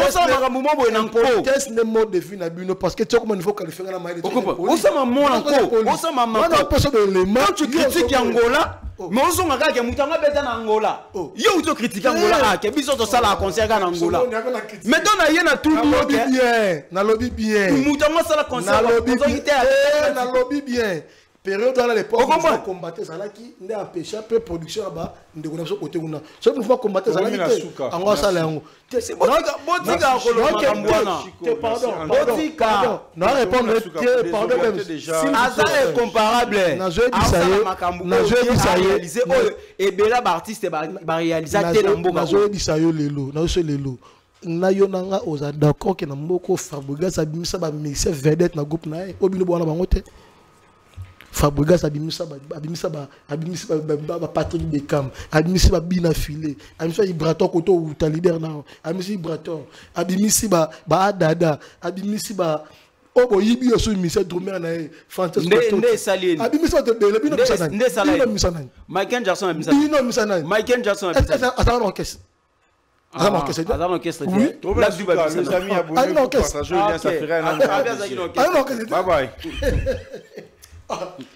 Oza makambo boye na nko. Impolitesse ne mot de vie na bino parce que tu comment il faut qualifier na maye. Oza maman na nko. Oza maman. On a pas de l'élément. Quand tu critiques Angola, mais on s'en regarde que Moutanga bête en Angola. Yo tu critiques Angola, ah, que biso to sala concert en Angola. Mais donc na yena tout bien, na lobby bien. Moutanga sala concert. Na lobby bien. Période dans l'époque on combattait ça là qui n'a empêché peu production là-bas de connaître côté on a. Ce mouvement combattait ça là qui en sala yango. C'est botika koloma mbwana. Pardon. Botika. Non répondre pardon même. Asa est comparable. Na jeu bisaye. Et bela artiste ba réaliser te na mboka. Na jeu bisaye lelo. Na jeu lelo. Na yo nanga oza d'accord que na mboko Fabregas abimisa ba mixer vedette na groupe na e obino bwana bango te. Fabregas abimisa ba Patrick Beckham, abimisa ba Bina Filé, abimisa Ibraton koto ou ta leader na, abimisa Ibraton, abimisa ba Adada, abimisa ba Obo yibi yo so misa drumer na Fantastique. Nde Salien. Abimisa te bele bino misana. Nde Salien. Bino misana. Michael Jackson abimisa. Bino misana. Michael Jackson abimisa. Attends l'orchestre. Attends l'orchestre. Oui. La du babisa. Les amis abonnés, partagez le lien, ça ferait un an. Bye bye. Bye bye.